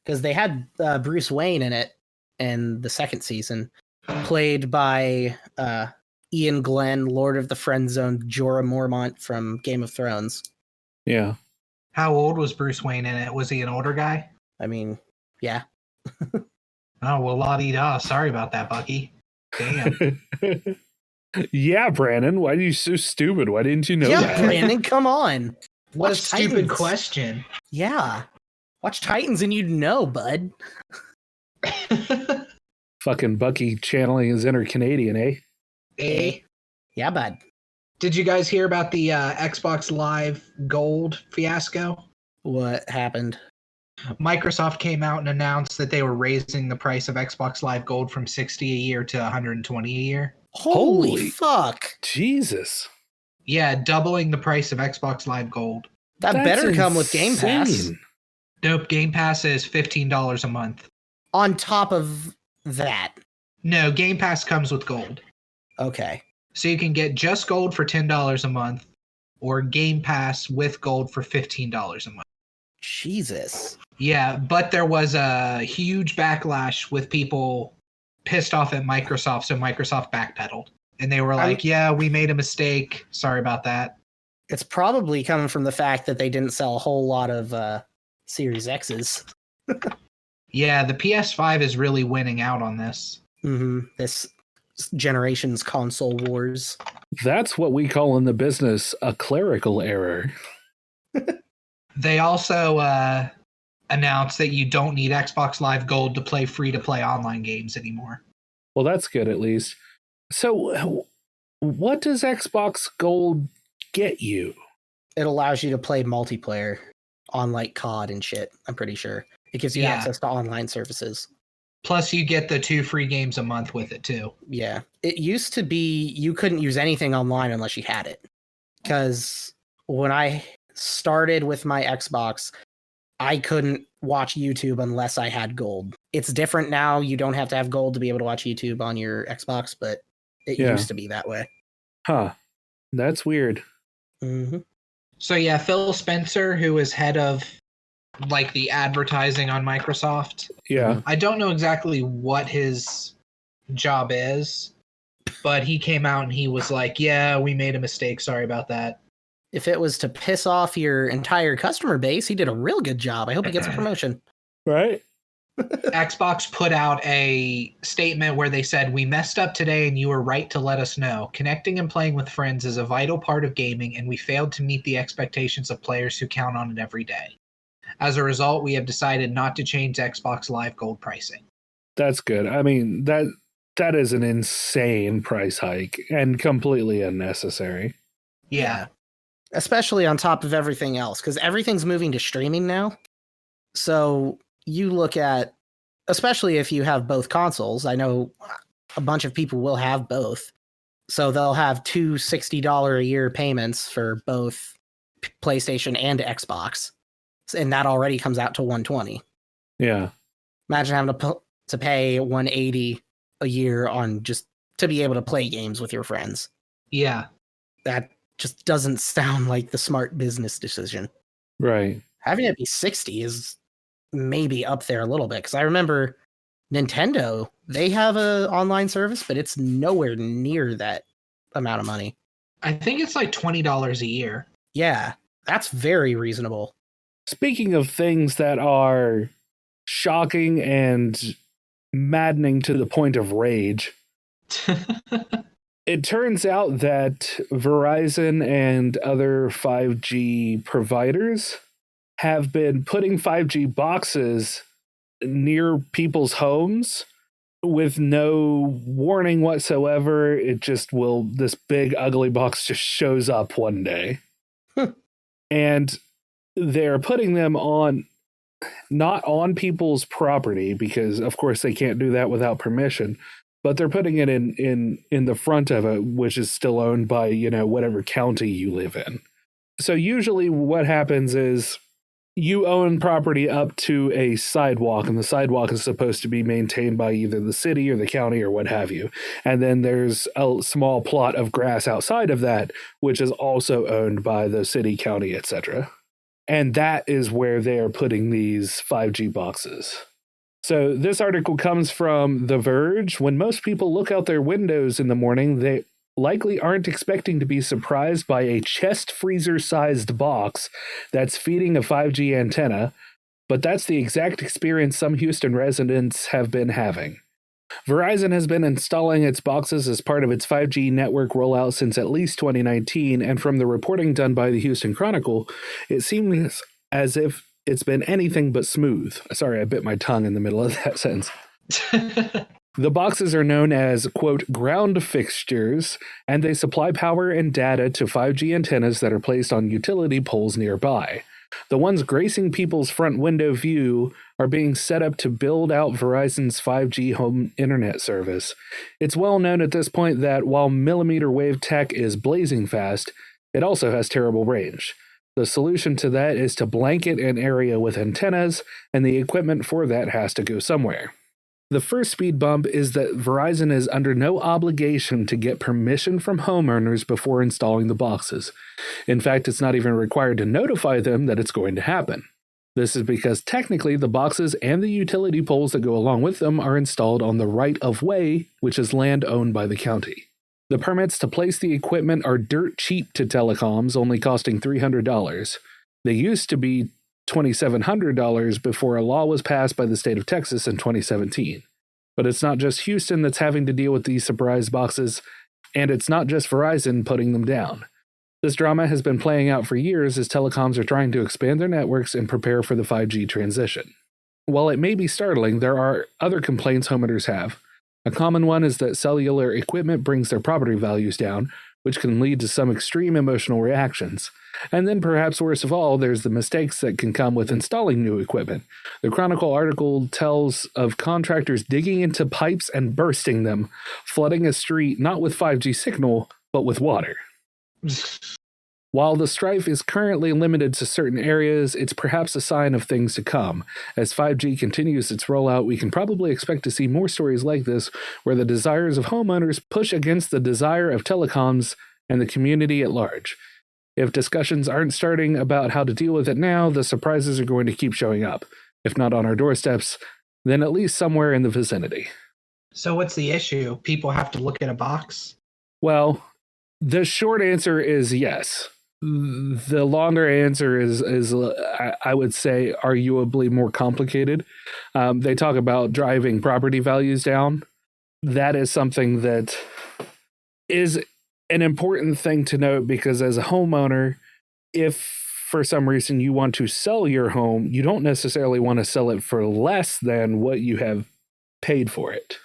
Because they had Bruce Wayne in it in the second season, played by Ian Glenn, Lord of the Friend Zone, Jorah Mormont from Game of Thrones. Yeah. How old was Bruce Wayne in it? Was he an older guy? I mean, yeah. Oh, well, la-di-da. Sorry about that, Bucky. Damn. Yeah, Brandon. Why are you so stupid? Why didn't you know that? Yeah, Brandon, come on. What a stupid question. Yeah. Watch Titans and you'd know, bud. Fucking Bucky channeling his inner Canadian, eh? Yeah, bud. Did you guys hear about the Xbox Live Gold fiasco? What happened? Microsoft came out and announced that they were raising the price of Xbox Live Gold from $60 a year to $120 a year. Holy fuck. Jesus. Yeah, doubling the price of Xbox Live Gold. That's better come with Game Pass. Nope, Game Pass is $15 a month. On top of that? No, Game Pass comes with Gold. Okay. So you can get just Gold for $10 a month, or Game Pass with Gold for $15 a month. Jesus. Yeah, but there was a huge backlash with people pissed off at Microsoft, so Microsoft backpedaled. And they were like, yeah, we made a mistake. Sorry about that. It's probably coming from the fact that they didn't sell a whole lot of Series X's. Yeah, the PS5 is really winning out on this. This generation's console wars. That's what we call in the business a clerical error. They also announced that you don't need Xbox Live Gold to play free-to-play online games anymore. Well, that's good at least. So, what does Xbox Gold get you? It allows you to play multiplayer on like COD and shit, I'm pretty sure. It gives you access to online services. Plus, you get the 2 free games a month with it, too. Yeah. It used to be you couldn't use anything online unless you had it. Because when I started with my Xbox, I couldn't watch YouTube unless I had gold. It's different now. You don't have to have gold to be able to watch YouTube on your Xbox, but it used to be that way. Huh. That's weird. So yeah, Phil Spencer, who is head of like the advertising on Microsoft. Yeah. I don't know exactly what his job is, but he came out and he was like, yeah, we made a mistake. Sorry about that. If it was to piss off your entire customer base, he did a real good job. I hope he gets a promotion. Right? Xbox put out a statement where they said, we messed up today and you were right to let us know. Connecting and playing with friends is a vital part of gaming, and we failed to meet the expectations of players who count on it every day. As a result, we have decided not to change Xbox Live Gold pricing. That's good. I mean, that is an insane price hike and completely unnecessary. Yeah. Especially on top of everything else, because everything's moving to streaming now. So you look at, especially if you have both consoles, I know a bunch of people will have both. So they'll have two $60 a year payments for both PlayStation and Xbox. And that already comes out to $120. Yeah. Imagine having to pay $180 a year on just to be able to play games with your friends. Yeah. That just doesn't sound like the smart business decision. Right. Having it be $60 is maybe up there a little bit, because I remember Nintendo, they have an online service, but it's nowhere near that amount of money. I think it's like $20 a year. Yeah, that's very reasonable. Speaking of things that are shocking and maddening to the point of rage, it turns out that Verizon and other 5G providers have been putting 5G boxes near people's homes with no warning whatsoever. It just this big ugly box just shows up one day. And they're putting them not on people's property, because of course they can't do that without permission, but they're putting it in the front of it, which is still owned by, whatever county you live in. So usually what happens is you own property up to a sidewalk, and the sidewalk is supposed to be maintained by either the city or the county or what have you. And then there's a small plot of grass outside of that, which is also owned by the city, county, etc. And that is where they are putting these 5G boxes. So this article comes from The Verge. When most people look out their windows in the morning, they likely aren't expecting to be surprised by a chest freezer-sized box that's feeding a 5G antenna, but that's the exact experience some Houston residents have been having. Verizon has been installing its boxes as part of its 5G network rollout since at least 2019, and from the reporting done by the Houston Chronicle, it seems as if it's been anything but smooth. Sorry, I bit my tongue in the middle of that sentence. The boxes are known as, quote, ground fixtures, and they supply power and data to 5G antennas that are placed on utility poles nearby. The ones gracing people's front window view are being set up to build out Verizon's 5G home internet service. It's well known at this point that while millimeter wave tech is blazing fast, it also has terrible range. The solution to that is to blanket an area with antennas, and the equipment for that has to go somewhere. The first speed bump is that Verizon is under no obligation to get permission from homeowners before installing the boxes. In fact, it's not even required to notify them that it's going to happen. This is because technically the boxes and the utility poles that go along with them are installed on the right-of-way, which is land owned by the county. The permits to place the equipment are dirt cheap to telecoms, only costing $300. They used to be $2,700 before a law was passed by the state of Texas in 2017. But it's not just Houston that's having to deal with these surprise boxes, and it's not just Verizon putting them down. This drama has been playing out for years as telecoms are trying to expand their networks and prepare for the 5G transition. While it may be startling, there are other complaints homeowners have. A common one is that cellular equipment brings their property values down, which can lead to some extreme emotional reactions. And then perhaps worst of all, there's the mistakes that can come with installing new equipment. The Chronicle article tells of contractors digging into pipes and bursting them, flooding a street not with 5G signal, but with water. While the strife is currently limited to certain areas, it's perhaps a sign of things to come. As 5G continues its rollout, we can probably expect to see more stories like this, where the desires of homeowners push against the desire of telecoms and the community at large. If discussions aren't starting about how to deal with it now, the surprises are going to keep showing up. If not on our doorsteps, then at least somewhere in the vicinity. So what's the issue? People have to look at a box? Well, the short answer is yes. The longer answer is I would say, arguably more complicated. They talk about driving property values down. That is something that is an important thing to note, because as a homeowner, if for some reason you want to sell your home, you don't necessarily want to sell it for less than what you have paid for it.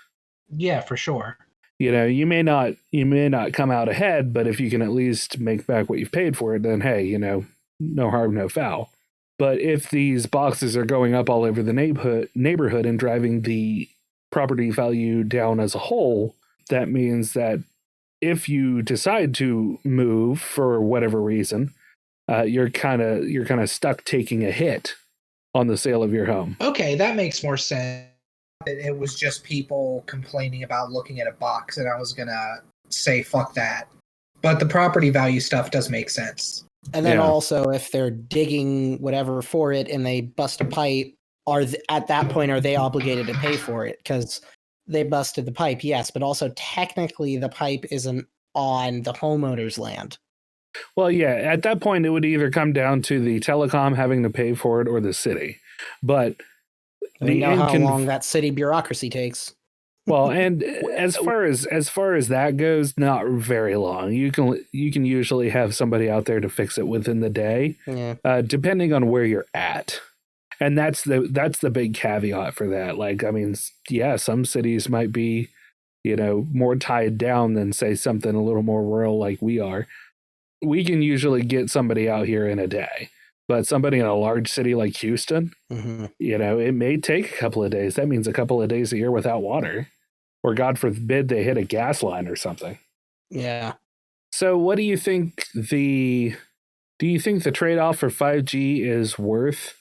Yeah, for sure. You know, you may not come out ahead, but if you can at least make back what you've paid for it, then hey, you know, no harm, no foul. But if these boxes are going up all over the neighborhood and driving the property value down as a whole, that means that if you decide to move for whatever reason, you're kind of stuck taking a hit on the sale of your home. Okay, that makes more sense. It was just people complaining about looking at a box, and I was gonna say fuck that. But the property value stuff does make sense. And then also, if they're digging whatever for it and they bust a pipe, at that point are they obligated to pay for it? Because they busted the pipe, yes, but also technically the pipe isn't on the homeowner's land. Well, yeah, at that point it would either come down to the telecom having to pay for it or the city. But we know how long that city bureaucracy takes. Well, and as far as that goes, not very long. You can usually have somebody out there to fix it within the day, depending on where you're at. And that's the big caveat for that. Like, I mean, yeah, some cities might be, you know, more tied down than, say, something a little more rural like we are. We can usually get somebody out here in a day. But somebody in a large city like Houston, you know, it may take a couple of days. That means a couple of days a year without water. Or God forbid they hit a gas line or something. Yeah. So what do you think the trade-off for 5G is worth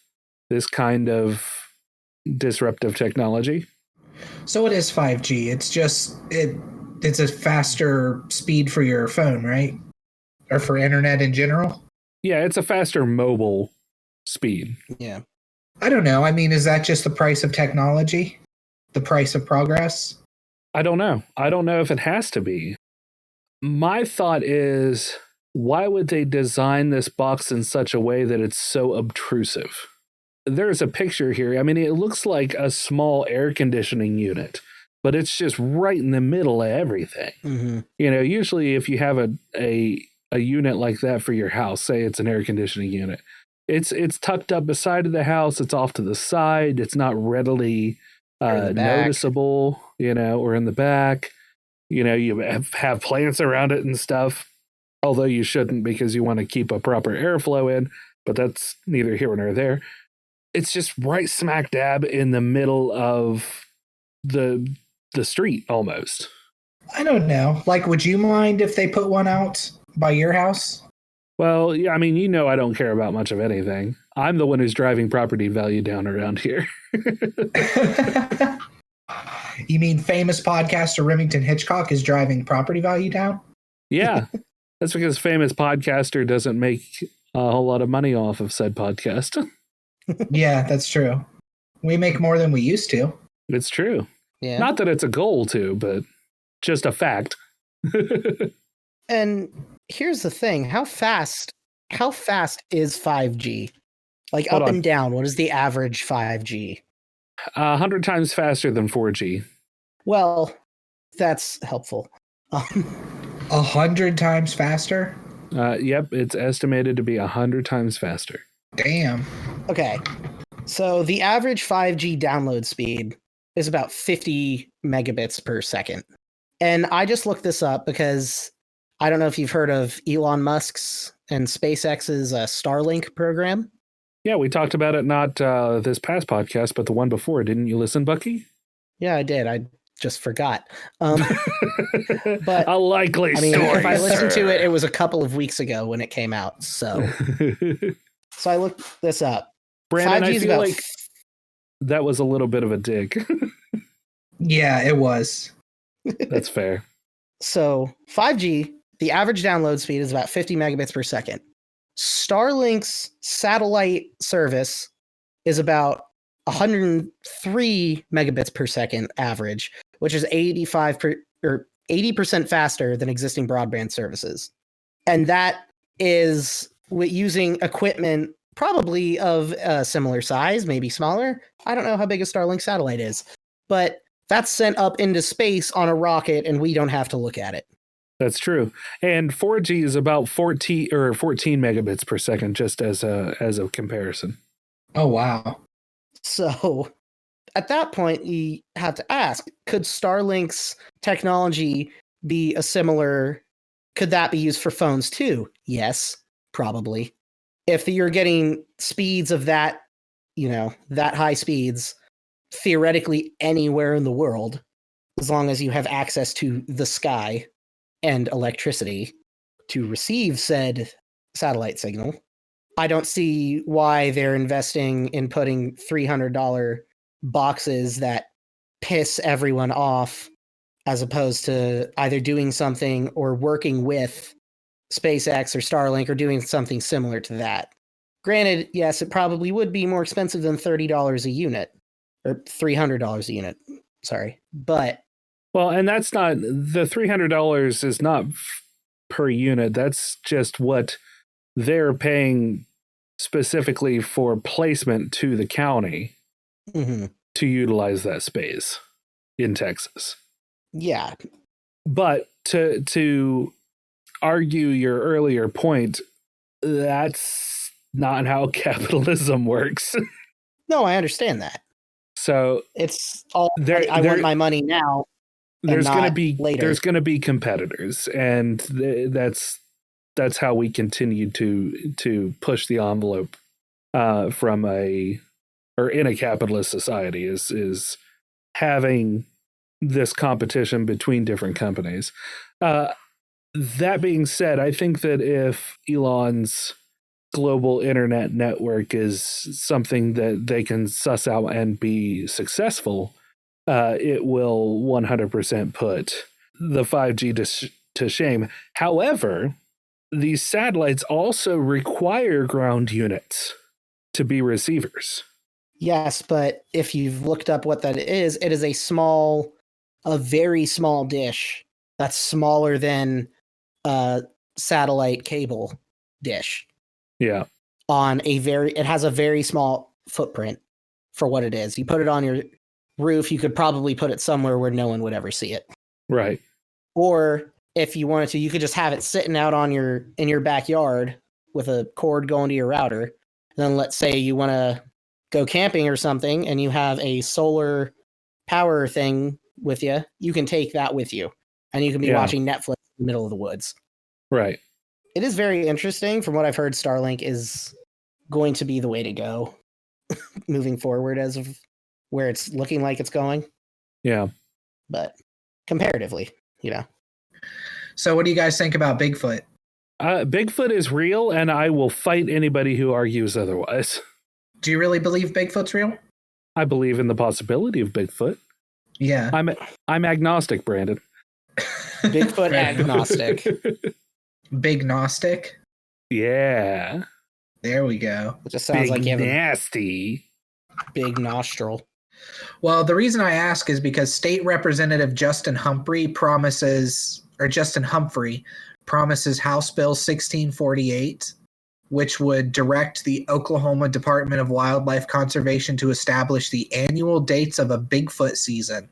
this kind of disruptive technology? So it is 5G. It's just it's a faster speed for your phone, right? Or for internet in general? Yeah, it's a faster mobile speed. Yeah. I don't know. I mean, is that just the price of technology? The price of progress? I don't know. I don't know if it has to be. My thought is, why would they design this box in such a way that it's so obtrusive? There's a picture here. I mean, it looks like a small air conditioning unit, but it's just right in the middle of everything. Mm-hmm. You know, usually if you have a unit like that for your house, say it's an air conditioning unit, it's tucked up beside of the house, it's off to the side, it's not readily noticeable, you know, or in the back. You know, you have plants around it and stuff, although you shouldn't because you want to keep a proper airflow in, but that's neither here nor there. It's just right smack dab in the middle of the street almost. I don't know. Like, would you mind if they put one out by your house? Well, yeah, I mean, you know, I don't care about much of anything. I'm the one who's driving property value down around here. You mean famous podcaster Remington Hitchcock is driving property value down? Yeah, that's because famous podcaster doesn't make a whole lot of money off of said podcast. Yeah, that's true. We make more than we used to. It's true. Yeah. Not that it's a goal to, but just a fact. And here's the thing: how fast is 5G? Like Hold up on. and down. What is the average 5G? 100 times faster than 4G. Well, that's helpful. 100 times faster? Yep, it's estimated to be 100 times faster. Damn. Okay, so the average 5G download speed is about 50 megabits per second. And I just looked this up because I don't know if you've heard of Elon Musk's and SpaceX's Starlink program. Yeah, we talked about it not this past podcast, but the one before. Didn't you listen, Bucky? Yeah, I did. I just forgot. But a likely story. If I listened to it, it was a couple of weeks ago when it came out. So I looked this up. Brandon, 5G I feel like that was a little bit of a dig. Yeah, it was. That's fair. So 5G, the average download speed is about 50 megabits per second. Starlink's satellite service is about 103 megabits per second average, which is 80% faster than existing broadband services. And that is using equipment probably of a similar size, maybe smaller. I don't know how big a Starlink satellite is, but that's sent up into space on a rocket and we don't have to look at it. That's true. And 4G is about 14 megabits per second, just as a comparison. Oh, wow. So at that point, you have to ask, could Starlink's technology be could that be used for phones too? Yes, probably. If you're getting speeds of that high speeds, theoretically anywhere in the world, as long as you have access to the sky and electricity to receive said satellite signal, I don't see why they're investing in putting $300 boxes that piss everyone off, as opposed to either doing something or working with SpaceX or Starlink or doing something similar to that. Granted, yes, it probably would be more expensive than $30 a unit, or $300 a unit. Sorry. But well, and that's not, the $300 is not per unit. That's just what they're paying specifically for placement to the county to utilize that space in Texas. Yeah. But to argue your earlier point, that's not how capitalism works. No, I understand that. So it's all I want my money now. There's going to be competitors, and that's how we continue to push the envelope in a capitalist society is having this competition between different companies. That being said, I think that if Elon's global internet network is something that they can suss out and be successful, it will 100% put the 5G to shame. However, these satellites also require ground units to be receivers. Yes, but if you've looked up what that is, it is a very small dish that's smaller than a satellite cable dish. Yeah. It has a very small footprint for what it is. You put it on your roof, you could probably put it somewhere where no one would ever see it. Right. Or if you wanted to, you could just have it sitting out in your backyard with a cord going to your router. And then let's say you want to go camping or something and you have a solar power thing with you, you can take that with you and you can be watching Netflix in the middle of the woods. Right. It is very interesting. From what I've heard, Starlink is going to be the way to go moving forward as of where it's looking like it's going. Yeah. But comparatively, So what do you guys think about Bigfoot? Bigfoot is real, and I will fight anybody who argues otherwise. Do you really believe Bigfoot's real? I believe in the possibility of Bigfoot. Yeah. I'm agnostic, Brandon. Bigfoot agnostic. Big Gnostic? Yeah. There we go. It just sounds like you have nasty. Big nostril. Well, the reason I ask is because State Representative Justin Humphrey promises Justin Humphrey promises House Bill 1648, which would direct the Oklahoma Department of Wildlife Conservation to establish the annual dates of a Bigfoot season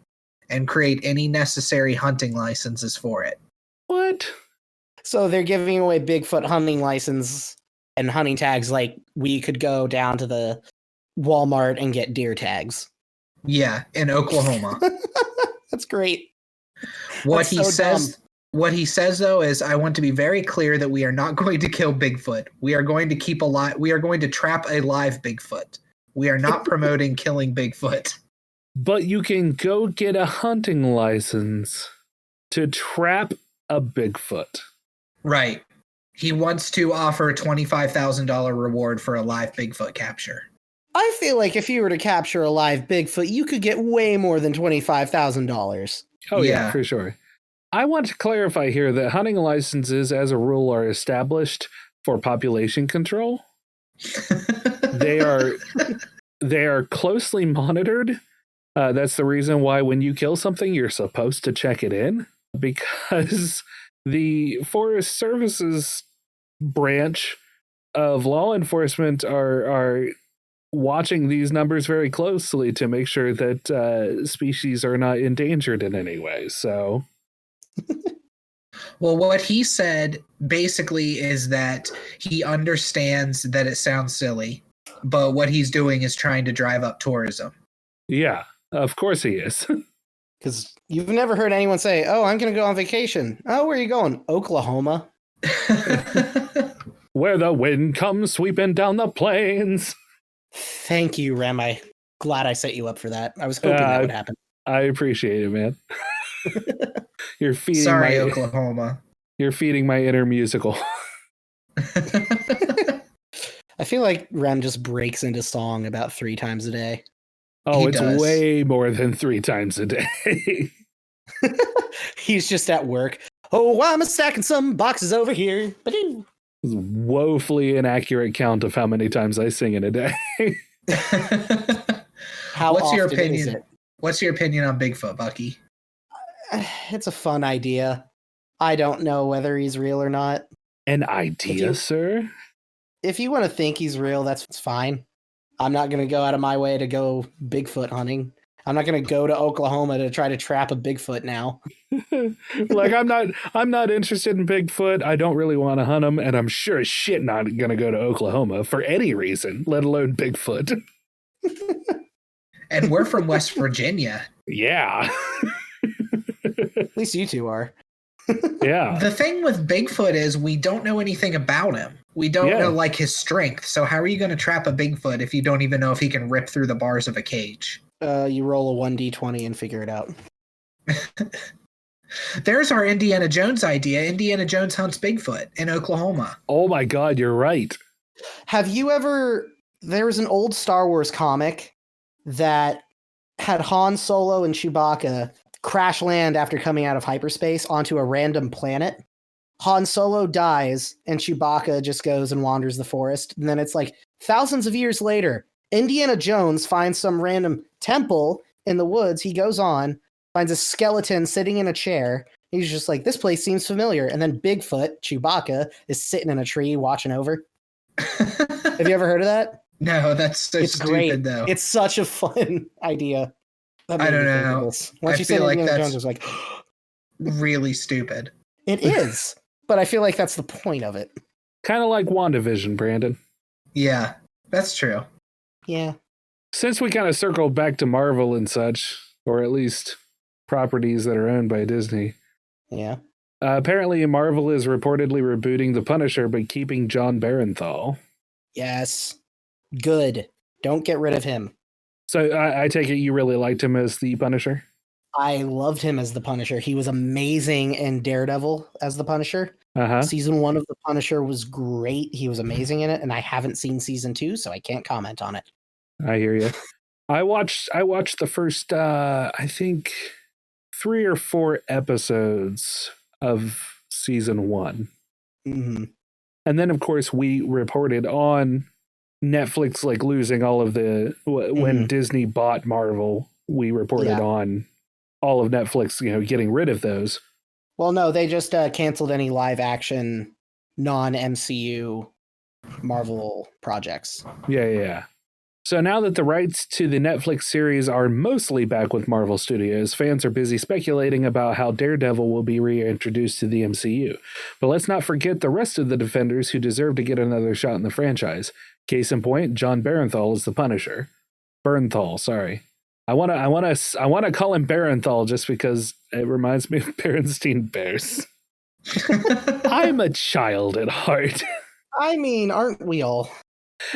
and create any necessary hunting licenses for it. What? So they're giving away Bigfoot hunting license and hunting tags like we could go down to the Walmart and get deer tags. Yeah, in Oklahoma. That's great. What he says though is, I want to be very clear that we are not going to kill Bigfoot. We are going to trap a live Bigfoot. We are not promoting killing Bigfoot. But you can go get a hunting license to trap a Bigfoot. Right. He wants to offer a $25,000 reward for a live Bigfoot capture. I feel like if you were to capture a live Bigfoot, you could get way more than $25,000. Oh, yeah, for sure. I want to clarify here that hunting licenses, as a rule, are established for population control. They are closely monitored. That's the reason why when you kill something, you're supposed to check it in, because the Forest Services branch of law enforcement are watching these numbers very closely to make sure that species are not endangered in any way. So, well, what he said basically is that he understands that it sounds silly, but what he's doing is trying to drive up tourism. Yeah, of course he is. Because you've never heard anyone say, oh, I'm going to go on vacation. Oh, where are you going? Oklahoma. Where the wind comes sweeping down the plains. Thank you, Rem. I'm glad I set you up for that. I was hoping that would happen. I appreciate it, man. You're feeding Oklahoma. You're feeding my inner musical. I feel like Rem just breaks into song about 3 times a day. Oh, it's way more than 3 times a day. He's just at work. Oh, I'm stacking some boxes over here. Ba-doo. It's a woefully inaccurate count of how many times I sing in a day. What's your opinion? What's your opinion on Bigfoot, Bucky? It's a fun idea. I don't know whether he's real or not. An idea, sir? If you want to think he's real, that's fine. I'm not going to go out of my way to go Bigfoot hunting. I'm not going to go to Oklahoma to try to trap a Bigfoot now. Like, I'm not interested in Bigfoot. I don't really want to hunt him, and I'm sure as shit not going to go to Oklahoma for any reason, let alone Bigfoot. And we're from West Virginia. Yeah. At least you two are. Yeah. The thing with Bigfoot is we don't know anything about him. We don't know, like, his strength. So how are you going to trap a Bigfoot if you don't even know if he can rip through the bars of a cage? You roll a 1d20 and figure it out. There's our Indiana Jones idea. Indiana Jones hunts Bigfoot in Oklahoma. Oh my God, you're right. Have you ever... There was an old Star Wars comic that had Han Solo and Chewbacca crash land after coming out of hyperspace onto a random planet. Han Solo dies, and Chewbacca just goes and wanders the forest. And then it's like thousands of years later, Indiana Jones finds some random temple in the woods. He goes on, finds a skeleton sitting in a chair. He's just like, this place seems familiar. And then Bigfoot, Chewbacca, is sitting in a tree watching over. Have you ever heard of that? No, that's so stupid, great. Though. It's such a fun idea. I don't know. Once you said Indiana Jones, I was like, really stupid. It is, but I feel like that's the point of it. Kind of like WandaVision, Brandon. Yeah, that's true. Yeah. Since we kind of circled back to Marvel and such, or at least properties that are owned by Disney. Yeah. Apparently, Marvel is reportedly rebooting The Punisher, but keeping Jon Bernthal. Yes. Good. Don't get rid of him. So I take it you really liked him as the Punisher? I loved him as the Punisher. He was amazing in Daredevil as the Punisher. Uh-huh. Season 1 of the Punisher was great. He was amazing in it, and I haven't seen season 2, so I can't comment on it. I hear you. I watched the first, I think, 3 or 4 episodes of season 1. Mm-hmm. And then, of course, we reported on Netflix, like, losing all of the... When Disney bought Marvel, we reported on all of Netflix, getting rid of those. Well, no, they just canceled any live action non-MCU Marvel projects. Yeah. So now that the rights to the Netflix series are mostly back with Marvel Studios, fans are busy speculating about how Daredevil will be reintroduced to the MCU. But let's not forget the rest of the Defenders who deserve to get another shot in the franchise. Case in point, Jon Bernthal is the Punisher. Bernthal, sorry. I want to call him Bernthal just because it reminds me of Berenstain Bears. I'm a child at heart. I mean, aren't we all?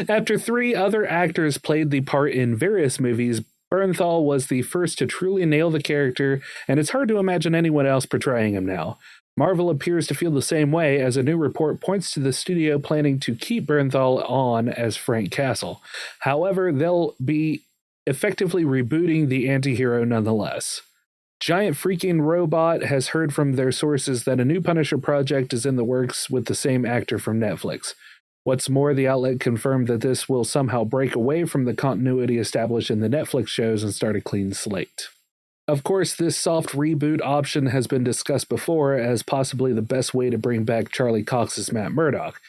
After 3 other actors played the part in various movies, Bernthal was the first to truly nail the character, and it's hard to imagine anyone else portraying him now. Marvel appears to feel the same way, as a new report points to the studio planning to keep Bernthal on as Frank Castle. However, they'll be effectively rebooting the anti-hero nonetheless. Giant Freaking Robot has heard from their sources that a new Punisher project is in the works with the same actor from Netflix. What's more, the outlet confirmed that this will somehow break away from the continuity established in the Netflix shows and start a clean slate. Of course, this soft reboot option has been discussed before as possibly the best way to bring back Charlie Cox's Matt Murdock.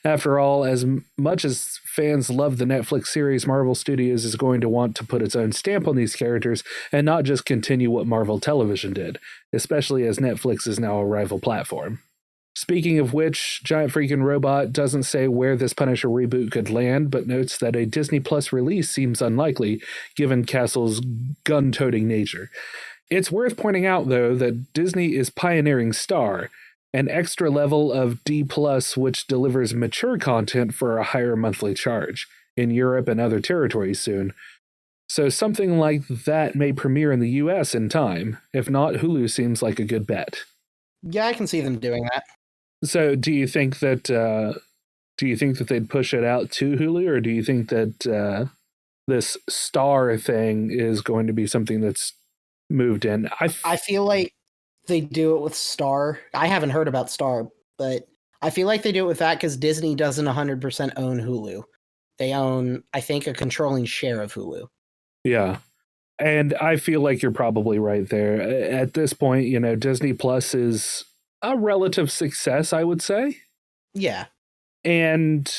After all, as much as fans love the Netflix series, Marvel Studios is going to want to put its own stamp on these characters and not just continue what Marvel Television did, especially as Netflix is now a rival platform. Speaking of which, Giant Freaking Robot doesn't say where this Punisher reboot could land, but notes that a Disney Plus release seems unlikely, given Castle's gun-toting nature. It's worth pointing out, though, that Disney is pioneering Star, an extra level of D+, which delivers mature content for a higher monthly charge, in Europe and other territories soon. So something like that may premiere in the US in time. If not, Hulu seems like a good bet. Yeah, I can see them doing that. So, do you think that they'd push it out to Hulu, or do you think that this Star thing is going to be something that's moved in? I feel like they do it with Star. I haven't heard about Star, but I feel like they do it with that because Disney doesn't 100% own Hulu. They own, I think, a controlling share of Hulu. Yeah. And I feel like you're probably right there. At this point, Disney Plus is a relative success, I would say. Yeah. And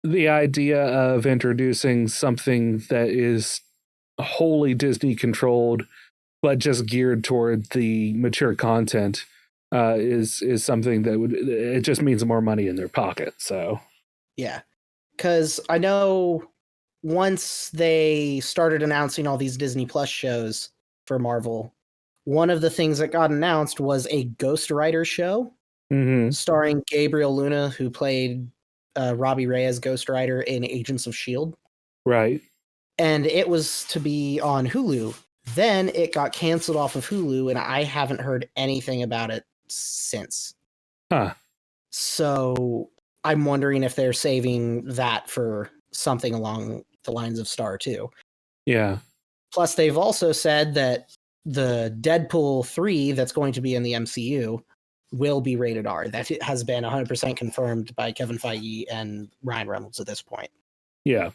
the idea of introducing something that is wholly Disney controlled, but just geared toward the mature content, is something that it just means more money in their pocket. So, yeah. Because I know once they started announcing all these Disney Plus shows for Marvel, one of the things that got announced was a Ghost Rider show starring Gabriel Luna, who played Robbie Reyes Ghost Rider in Agents of S.H.I.E.L.D. Right. And it was to be on Hulu. Then it got canceled off of Hulu, and I haven't heard anything about it since. Huh. So I'm wondering if they're saving that for something along the lines of Star, too. Yeah. Plus, they've also said that the Deadpool 3 that's going to be in the MCU will be rated R. That has been 100% confirmed by Kevin Feige and Ryan Reynolds at this point. Yeah.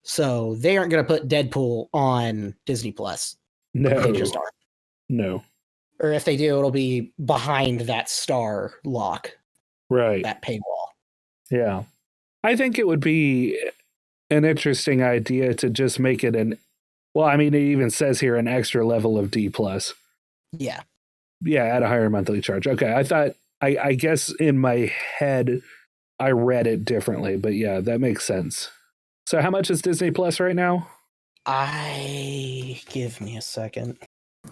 So they aren't going to put Deadpool on Disney Plus. No. They just aren't. No. Or if they do, it'll be behind that Star lock. Right. That paywall. Yeah. I think it would be an interesting idea to just make it it even says here an extra level of D+. Yeah. Yeah, at a higher monthly charge. Okay, I thought, I guess in my head, I read it differently, but yeah, that makes sense. So how much is Disney Plus right now? Give me a second.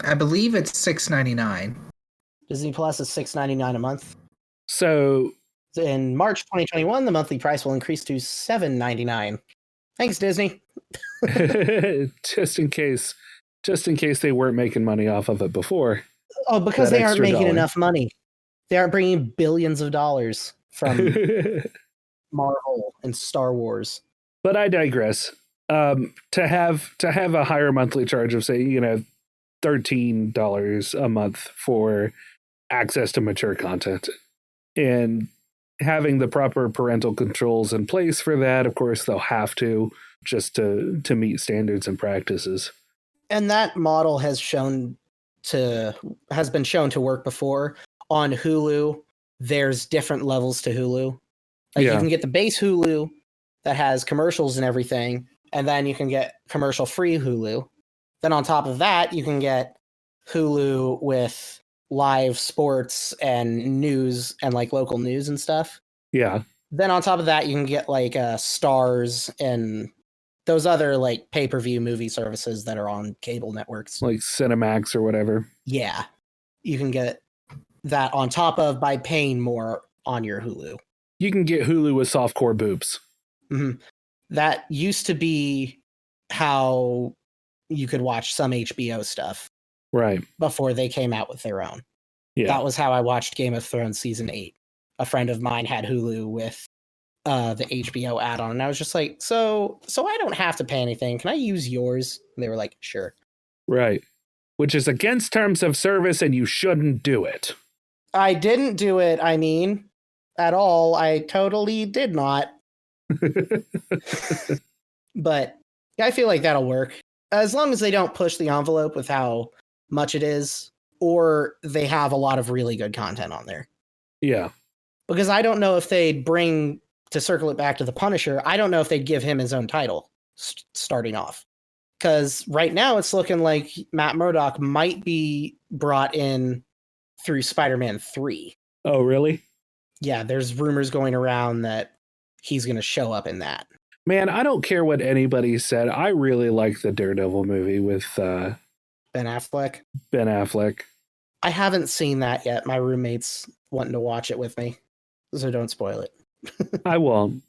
I believe it's $6.99. Disney Plus is $6.99 a month. So in March 2021, the monthly price will increase to $7.99. Thanks, Disney. just in case they weren't making money off of it before. Oh, because they aren't making enough money. They aren't bringing billions of dollars from Marvel and Star Wars. But I digress. To have a higher monthly charge of, say, $13 a month for access to mature content, and having the proper parental controls in place for that, of course, they'll have to, just to meet standards and practices. And that model has been shown to work before. on Hulu, there's different levels to Hulu. Like you can get the base Hulu that has commercials and everything, and then you can get commercial-free Hulu. Then on top of that, you can get Hulu with live sports and news and like local news and stuff. Yeah. Then on top of that, you can get like Stars and those other like pay-per-view movie services that are on cable networks. Like Cinemax or whatever. Yeah. You can get that on top of by paying more on your Hulu. You can get Hulu with softcore boobs. Mm-hmm. That used to be how you could watch some HBO stuff. Right. Before they came out with their own. Yeah. That was how I watched Game of Thrones season 8. A friend of mine had Hulu with the HBO add-on, and I was just like, so I don't have to pay anything. Can I use yours? And they were like, sure. Right. Which is against terms of service, and you shouldn't do it. I didn't do it, at all. I totally did not. But I feel like that'll work. As long as they don't push the envelope with how much it is, or they have a lot of really good content on there. Yeah. Because I don't know if they'd bring, to circle it back to the Punisher, I don't know if they'd give him his own title starting off. Because right now it's looking like Matt Murdock might be brought in through Spider-Man 3. Oh, really? Yeah, there's rumors going around that he's going to show up in that. Man, I don't care what anybody said. I really like the Daredevil movie with Ben Affleck. Ben Affleck. I haven't seen that yet. My roommate's wanting to watch it with me, so don't spoil it. I won't.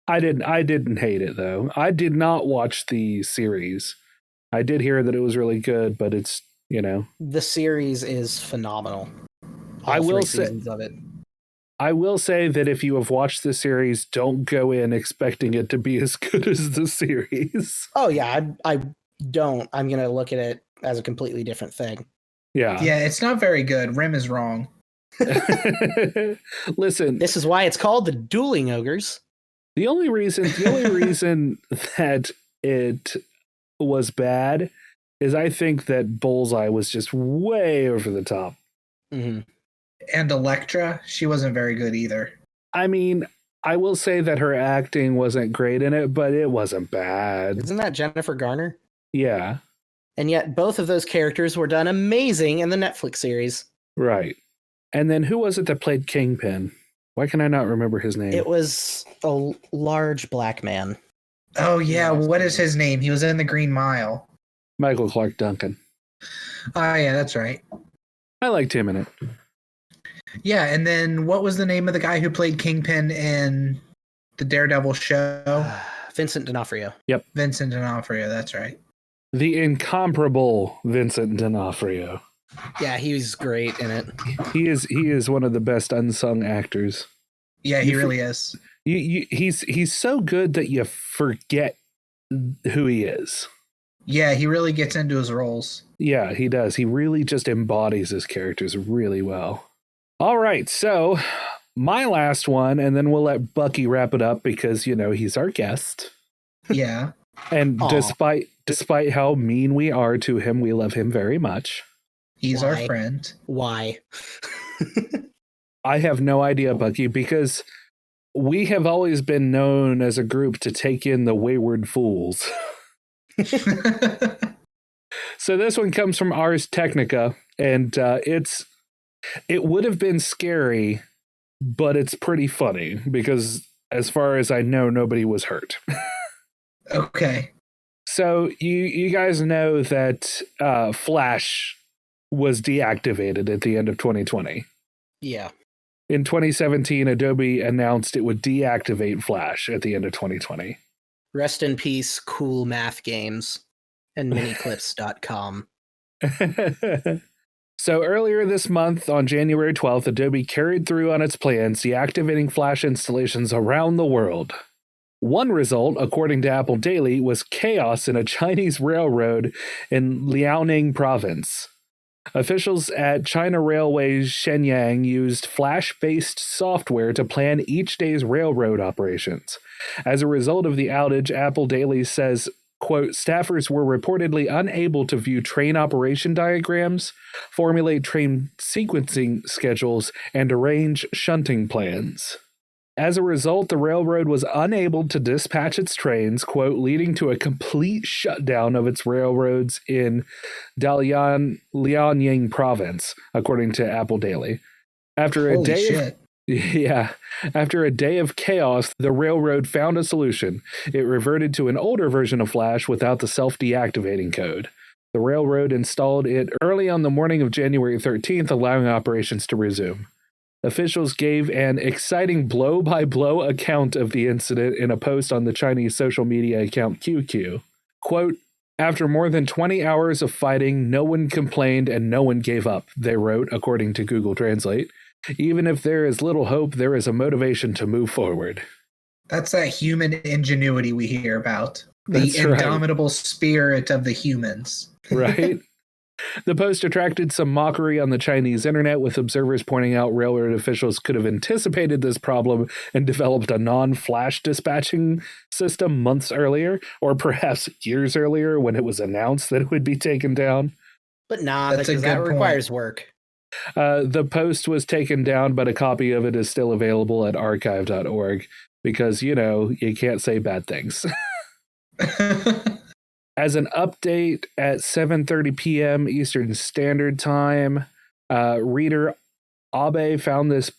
I didn't hate it though. I did not watch the series. I did hear that it was really good, but it's, the series is phenomenal. I will say seasons of it. I will say that if you have watched the series, don't go in expecting it to be as good as the series. Oh yeah, I don't. I'm gonna look at it as a completely different thing. Yeah. Yeah, it's not very good. Rim is wrong. Listen, this is why it's called the Dueling Ogres. The only reason that it was bad is I think that Bullseye was just way over the top. Mm-hmm. And Elektra, she wasn't very good either. I mean, I will say that her acting wasn't great in it, but it wasn't bad. Isn't that Jennifer Garner? Yeah. And yet both of those characters were done amazing in the Netflix series. Right. And then who was it that played Kingpin? Why can I not remember his name? It was a large black man. Oh, yeah. What is his name? He was in The Green Mile. Michael Clark Duncan. Oh, yeah, that's right. I liked him in it. Yeah, and then what was the name of the guy who played Kingpin in the Daredevil show? Vincent D'Onofrio. Yep. Vincent D'Onofrio, that's right. The incomparable Vincent D'Onofrio. Yeah, he was great in it. He is one of the best unsung actors. Yeah, he really is. He's so good that you forget who he is. Yeah, he really gets into his roles. Yeah, he does. He really just embodies his characters really well. All right, so my last one, and then we'll let Bucky wrap it up because, he's our guest. Yeah. And despite how mean we are to him, we love him very much. He's our friend. Why? I have no idea, Bucky, because we have always been known as a group to take in the wayward fools. So this one comes from Ars Technica, and it would have been scary, but it's pretty funny because as far as I know, nobody was hurt. Okay. So you guys know that Flash was deactivated at the end of 2020. Yeah. In 2017, Adobe announced it would deactivate Flash at the end of 2020. Rest in peace, Cool Math Games and miniclips.com. So earlier this month, on January 12th, Adobe carried through on its plans, deactivating Flash installations around the world. One result, according to Apple Daily, was chaos in a Chinese railroad in Liaoning province. Officials at China Railways Shenyang used Flash-based software to plan each day's railroad operations. As a result of the outage, Apple Daily says, quote, staffers were reportedly unable to view train operation diagrams, formulate train sequencing schedules, and arrange shunting plans. As a result, the railroad was unable to dispatch its trains, quote, leading to a complete shutdown of its railroads in Liaoning province, according to Apple Daily. After a day of chaos, the railroad found a solution. It reverted to an older version of Flash without the self-deactivating code. The railroad installed it early on the morning of January 13th, allowing operations to resume. Officials gave an exciting blow-by-blow account of the incident in a post on the Chinese social media account QQ. Quote, after more than 20 hours of fighting, no one complained and no one gave up, they wrote, according to Google Translate. Even if there is little hope, there is a motivation to move forward. That's that human ingenuity we hear about. The indomitable spirit of the humans. Right? The post attracted some mockery on the Chinese internet, with observers pointing out railroad officials could have anticipated this problem and developed a non-flash dispatching system months earlier, or perhaps years earlier when it was announced that it would be taken down. But because that requires work. The post was taken down, but a copy of it is still available at archive.org because, you can't say bad things. As an update at 7:30 p.m. Eastern Standard Time, reader Abe found this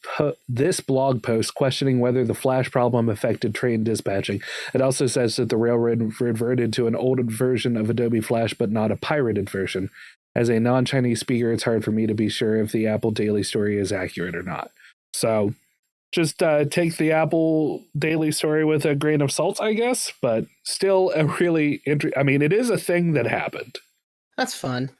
blog post questioning whether the flash problem affected train dispatching. It also says that the railroad reverted to an older version of Adobe Flash, but not a pirated version. As a non-Chinese speaker, it's hard for me to be sure if the Apple Daily story is accurate or not. So just take the Apple Daily story with a grain of salt, I guess, but still a really it is a thing that happened. That's fun.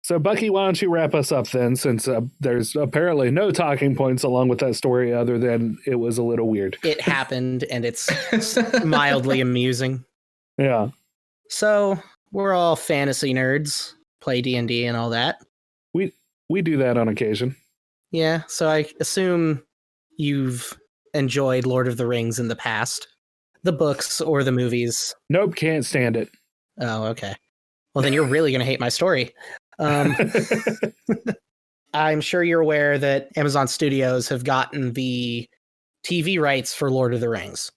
So, Bucky, why don't you wrap us up then, since there's apparently no talking points along with that story other than it was a little weird. It happened, and it's mildly amusing. Yeah. So, we're all fantasy nerds, play D&D and all that. We do that on occasion. Yeah, so I assume you've enjoyed Lord of the Rings in the past. The books or the movies. Nope, can't stand it. Oh, okay. Well, then you're really going to hate my story. I'm sure you're aware that Amazon Studios have gotten the TV rights for Lord of the Rings.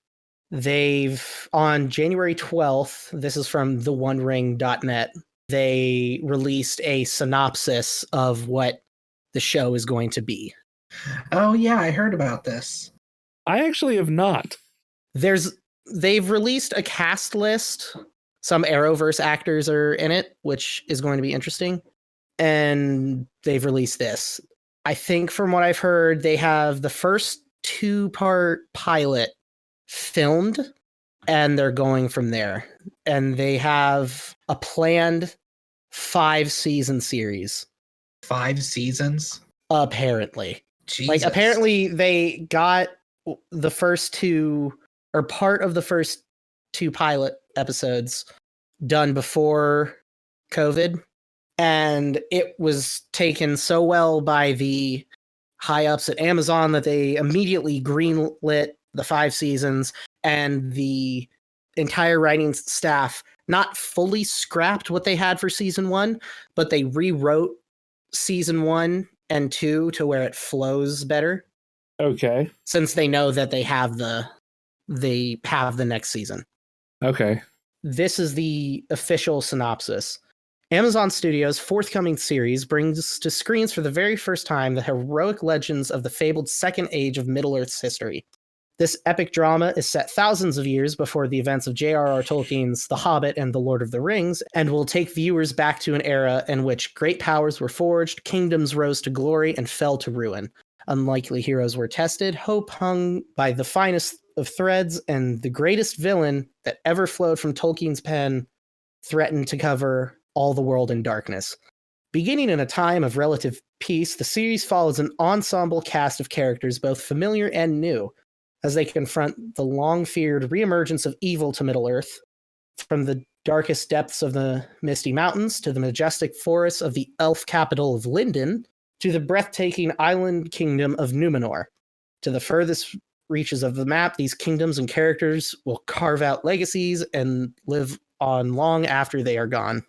They've, on January 12th, this is from theonering.net, they released a synopsis of what the show is going to be. Oh, yeah, I heard about this. I actually have not. They've released a cast list. Some Arrowverse actors are in it, which is going to be interesting. And they've released this. I think from what I've heard, they have the first 2-part pilot filmed, and they're going from there. And they have a planned 5-season series. 5 seasons? Apparently. Jesus. Apparently they got the first 2, or part of the first 2 pilot episodes done before COVID, and it was taken so well by the high-ups at Amazon that they immediately greenlit the 5 seasons, and the entire writing staff not fully scrapped what they had for season 1, but they rewrote season 1 and 2 to where it flows better. Okay. Since they know that they have the next season. Okay. This is the official synopsis. Amazon Studios' forthcoming series brings to screens for the very first time the heroic legends of the fabled Second Age of Middle-earth's history. This epic drama is set thousands of years before the events of J.R.R. Tolkien's The Hobbit and The Lord of the Rings, and will take viewers back to an era in which great powers were forged, kingdoms rose to glory, and fell to ruin. Unlikely heroes were tested, hope hung by the finest of threads, and the greatest villain that ever flowed from Tolkien's pen threatened to cover all the world in darkness. Beginning in a time of relative peace, the series follows an ensemble cast of characters, both familiar and new, as they confront the long-feared reemergence of evil to Middle-earth, from the darkest depths of the Misty Mountains to the majestic forests of the elf capital of Lindon, to the breathtaking island kingdom of Numenor, to the furthest reaches of the map, these kingdoms and characters will carve out legacies and live on long after they are gone.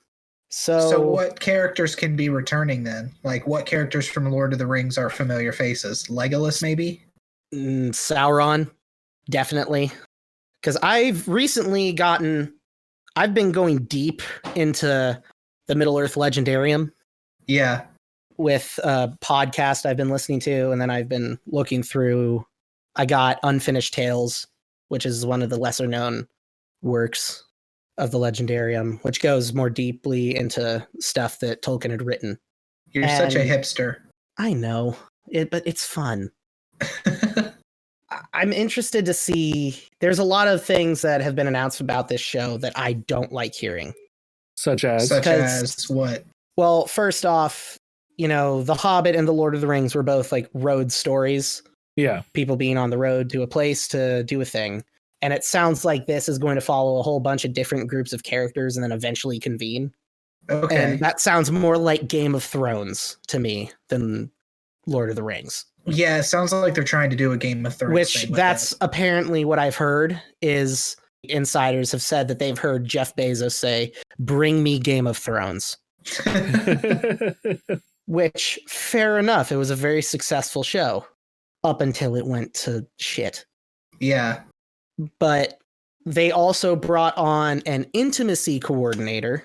So what characters can be returning then? Like, what characters from Lord of the Rings are familiar faces? Legolas, maybe? Sauron, definitely. Because I've been going deep into the Middle-earth Legendarium. Yeah. With a podcast I've been listening to, and then I've been looking through. I got Unfinished Tales, which is one of the lesser-known works of the Legendarium, which goes more deeply into stuff that Tolkien had written. You're such a hipster. I know, but it's fun. I'm interested to see. There's a lot of things that have been announced about this show that I don't like hearing. Such as what? Well, first off, The Hobbit and The Lord of the Rings were both like road stories. Yeah. People being on the road to a place to do a thing. And it sounds like this is going to follow a whole bunch of different groups of characters and then eventually convene. Okay. And that sounds more like Game of Thrones to me than Lord of the Rings. Yeah, it sounds like they're trying to do a Game of Thrones. Which that's apparently what I've heard is insiders have said that they've heard Jeff Bezos say, "Bring me Game of Thrones." Which, fair enough. It was a very successful show up until it went to shit. Yeah. But they also brought on an intimacy coordinator,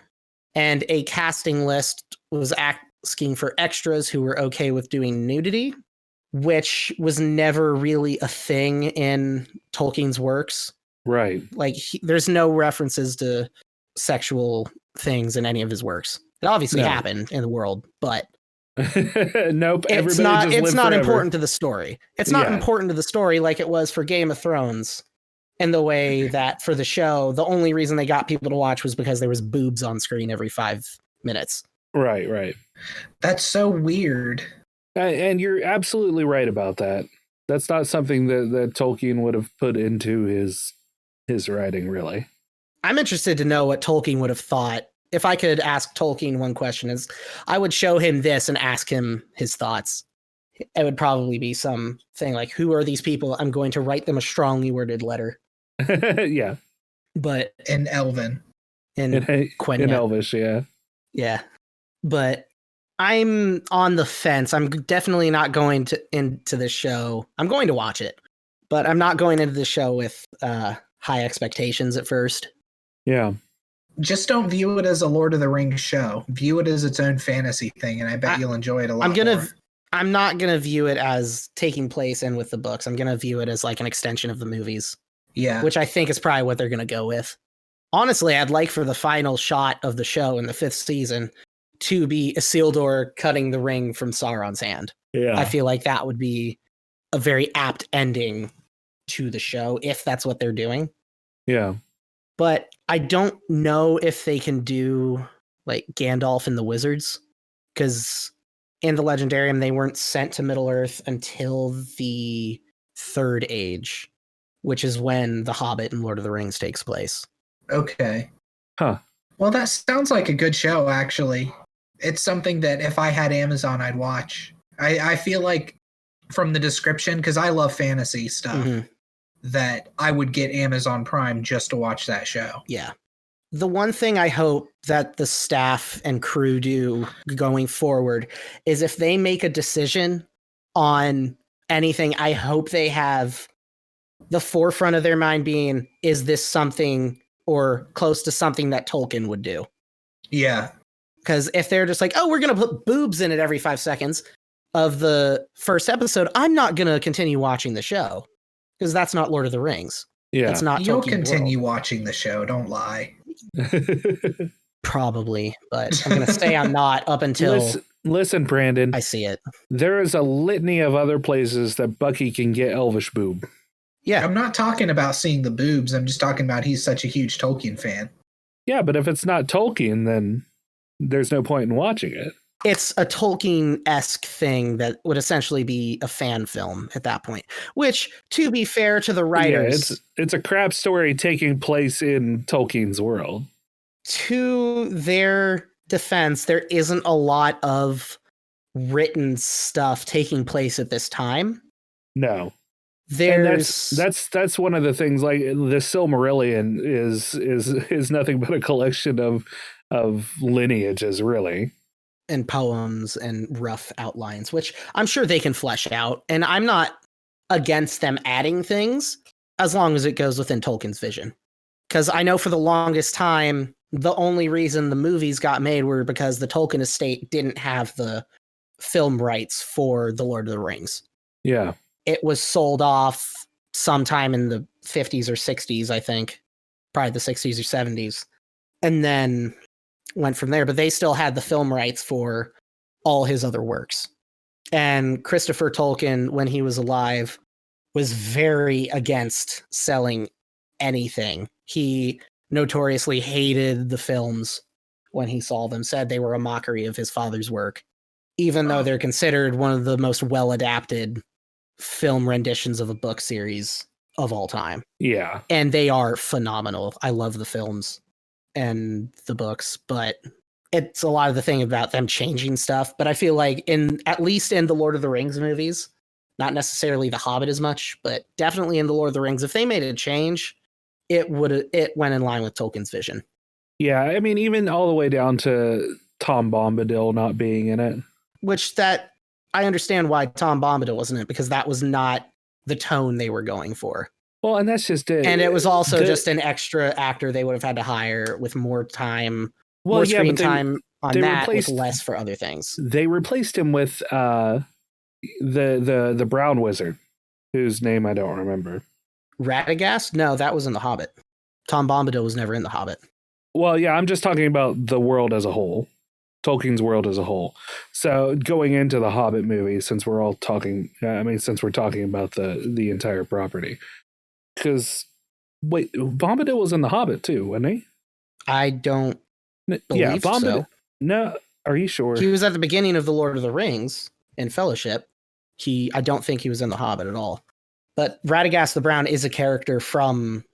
and a casting list was asking for extras who were okay with doing nudity, which was never really a thing in Tolkien's works. Right. Like, there's no references to sexual things in any of his works. It obviously happened in the world, but nope. It's not important to the story. It's not important to the story like it was for Game of Thrones. In the way that for the show, the only reason they got people to watch was because there was boobs on screen every 5 minutes. Right. That's so weird. And you're absolutely right about that. That's not something that Tolkien would have put into his writing, really. I'm interested to know what Tolkien would have thought. If I could ask Tolkien one question, is I would show him this and ask him his thoughts. It would probably be something like, who are these people? I'm going to write them a strongly worded letter. Yeah. But in Elven. In Elvish, yeah. Yeah. But I'm on the fence. I'm definitely not going into this show. I'm going to watch it, but I'm not going into the show with high expectations at first. Yeah. Just don't view it as a Lord of the Rings show. View it as its own fantasy thing, and I bet you'll enjoy it a lot more. I'm not going to view it as taking place in with the books. I'm going to view it as like an extension of the movies. Yeah. Which I think is probably what they're going to go with. Honestly, I'd like for the final shot of the show in the 5th season to be Isildur cutting the ring from Sauron's hand. Yeah. I feel like that would be a very apt ending to the show if that's what they're doing. Yeah. But I don't know if they can do like Gandalf and the Wizards, because in the Legendarium, they weren't sent to Middle-earth until the Third Age, which is when The Hobbit and Lord of the Rings takes place. Okay. Huh. Well, that sounds like a good show, actually. It's something that if I had Amazon, I'd watch. I feel like from the description, because I love fantasy stuff, that I would get Amazon Prime just to watch that show. Yeah. The one thing I hope that the staff and crew do going forward is if they make a decision on anything, I hope they have the forefront of their mind being, is this something or close to something that Tolkien would do? Yeah. Because if they're just like, oh, we're going to put boobs in it every 5 seconds of the first episode, I'm not going to continue watching the show, because that's not Lord of the Rings. Yeah. That's not You'll Tolkien continue world. watching the show, don't lie. Probably, but I'm going to say I'm not up until... Listen, Brandon. I see it. There is a litany of other places that Bucky can get Elvish boob. Yeah. I'm not talking about seeing the boobs. I'm just talking about he's such a huge Tolkien fan. Yeah, but if it's not Tolkien, then there's no point in watching it. It's a Tolkien-esque thing that would essentially be a fan film at that point, which, to be fair to the writers... Yeah, it's a crap story taking place in Tolkien's world. To their defense, there isn't a lot of written stuff taking place at this time. No. That's one of the things. Like the Silmarillion is nothing but a collection of lineages, really, and poems and rough outlines, which I'm sure they can flesh out. And I'm not against them adding things as long as it goes within Tolkien's vision. Because I know for the longest time, the only reason the movies got made were because the Tolkien estate didn't have the film rights for The Lord of the Rings. Yeah. It was sold off sometime in the 50s or 60s, I think. Probably the 60s or 70s. And then went from there. But they still had the film rights for all his other works. And Christopher Tolkien, when he was alive, was very against selling anything. He notoriously hated the films when he saw them, said they were a mockery of his father's work, even though they're considered one of the most well-adapted film renditions of a book series of all time. Yeah. And they are phenomenal. I love the films and the books, but it's a lot of the thing about them changing stuff. But I feel like at least in the Lord of the Rings movies, not necessarily The Hobbit as much, but definitely in the Lord of the Rings, if they made a change, it went in line with Tolkien's vision. Yeah, I mean, even all the way down to Tom Bombadil not being in it. Which that I understand why Tom Bombadil wasn't in it, because that was not the tone they were going for. Well, and that's just it. And it was also just an extra actor they would have had to hire with more time, more screen time on that, with less for other things. They replaced him with the brown wizard, whose name I don't remember. Radagast? No, that was in The Hobbit. Tom Bombadil was never in The Hobbit. Well, yeah, I'm just talking about the world as a whole. Tolkien's world as a whole. So going into the Hobbit movie, since we're talking about the entire property. Because, wait, Bombadil was in the Hobbit too, wasn't he? I don't believe so. No, are you sure? He was at the beginning of The Lord of the Rings in Fellowship. I don't think he was in the Hobbit at all. But Radagast the Brown is a character from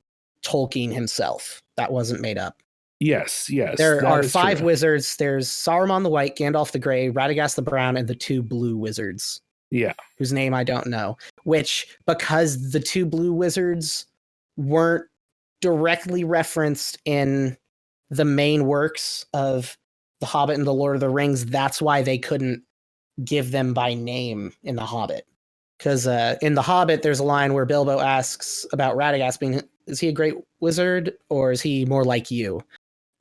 Tolkien himself. That wasn't made up. Yes. There are 5 wizards. There's Saruman the White, Gandalf the Grey, Radagast the Brown, and the 2 blue wizards. Yeah. Whose name I don't know. Which, because the 2 blue wizards weren't directly referenced in the main works of The Hobbit and The Lord of the Rings, that's why they couldn't give them by name in The Hobbit. Because in The Hobbit, there's a line where Bilbo asks about Radagast being, is he a great wizard, or is he more like you?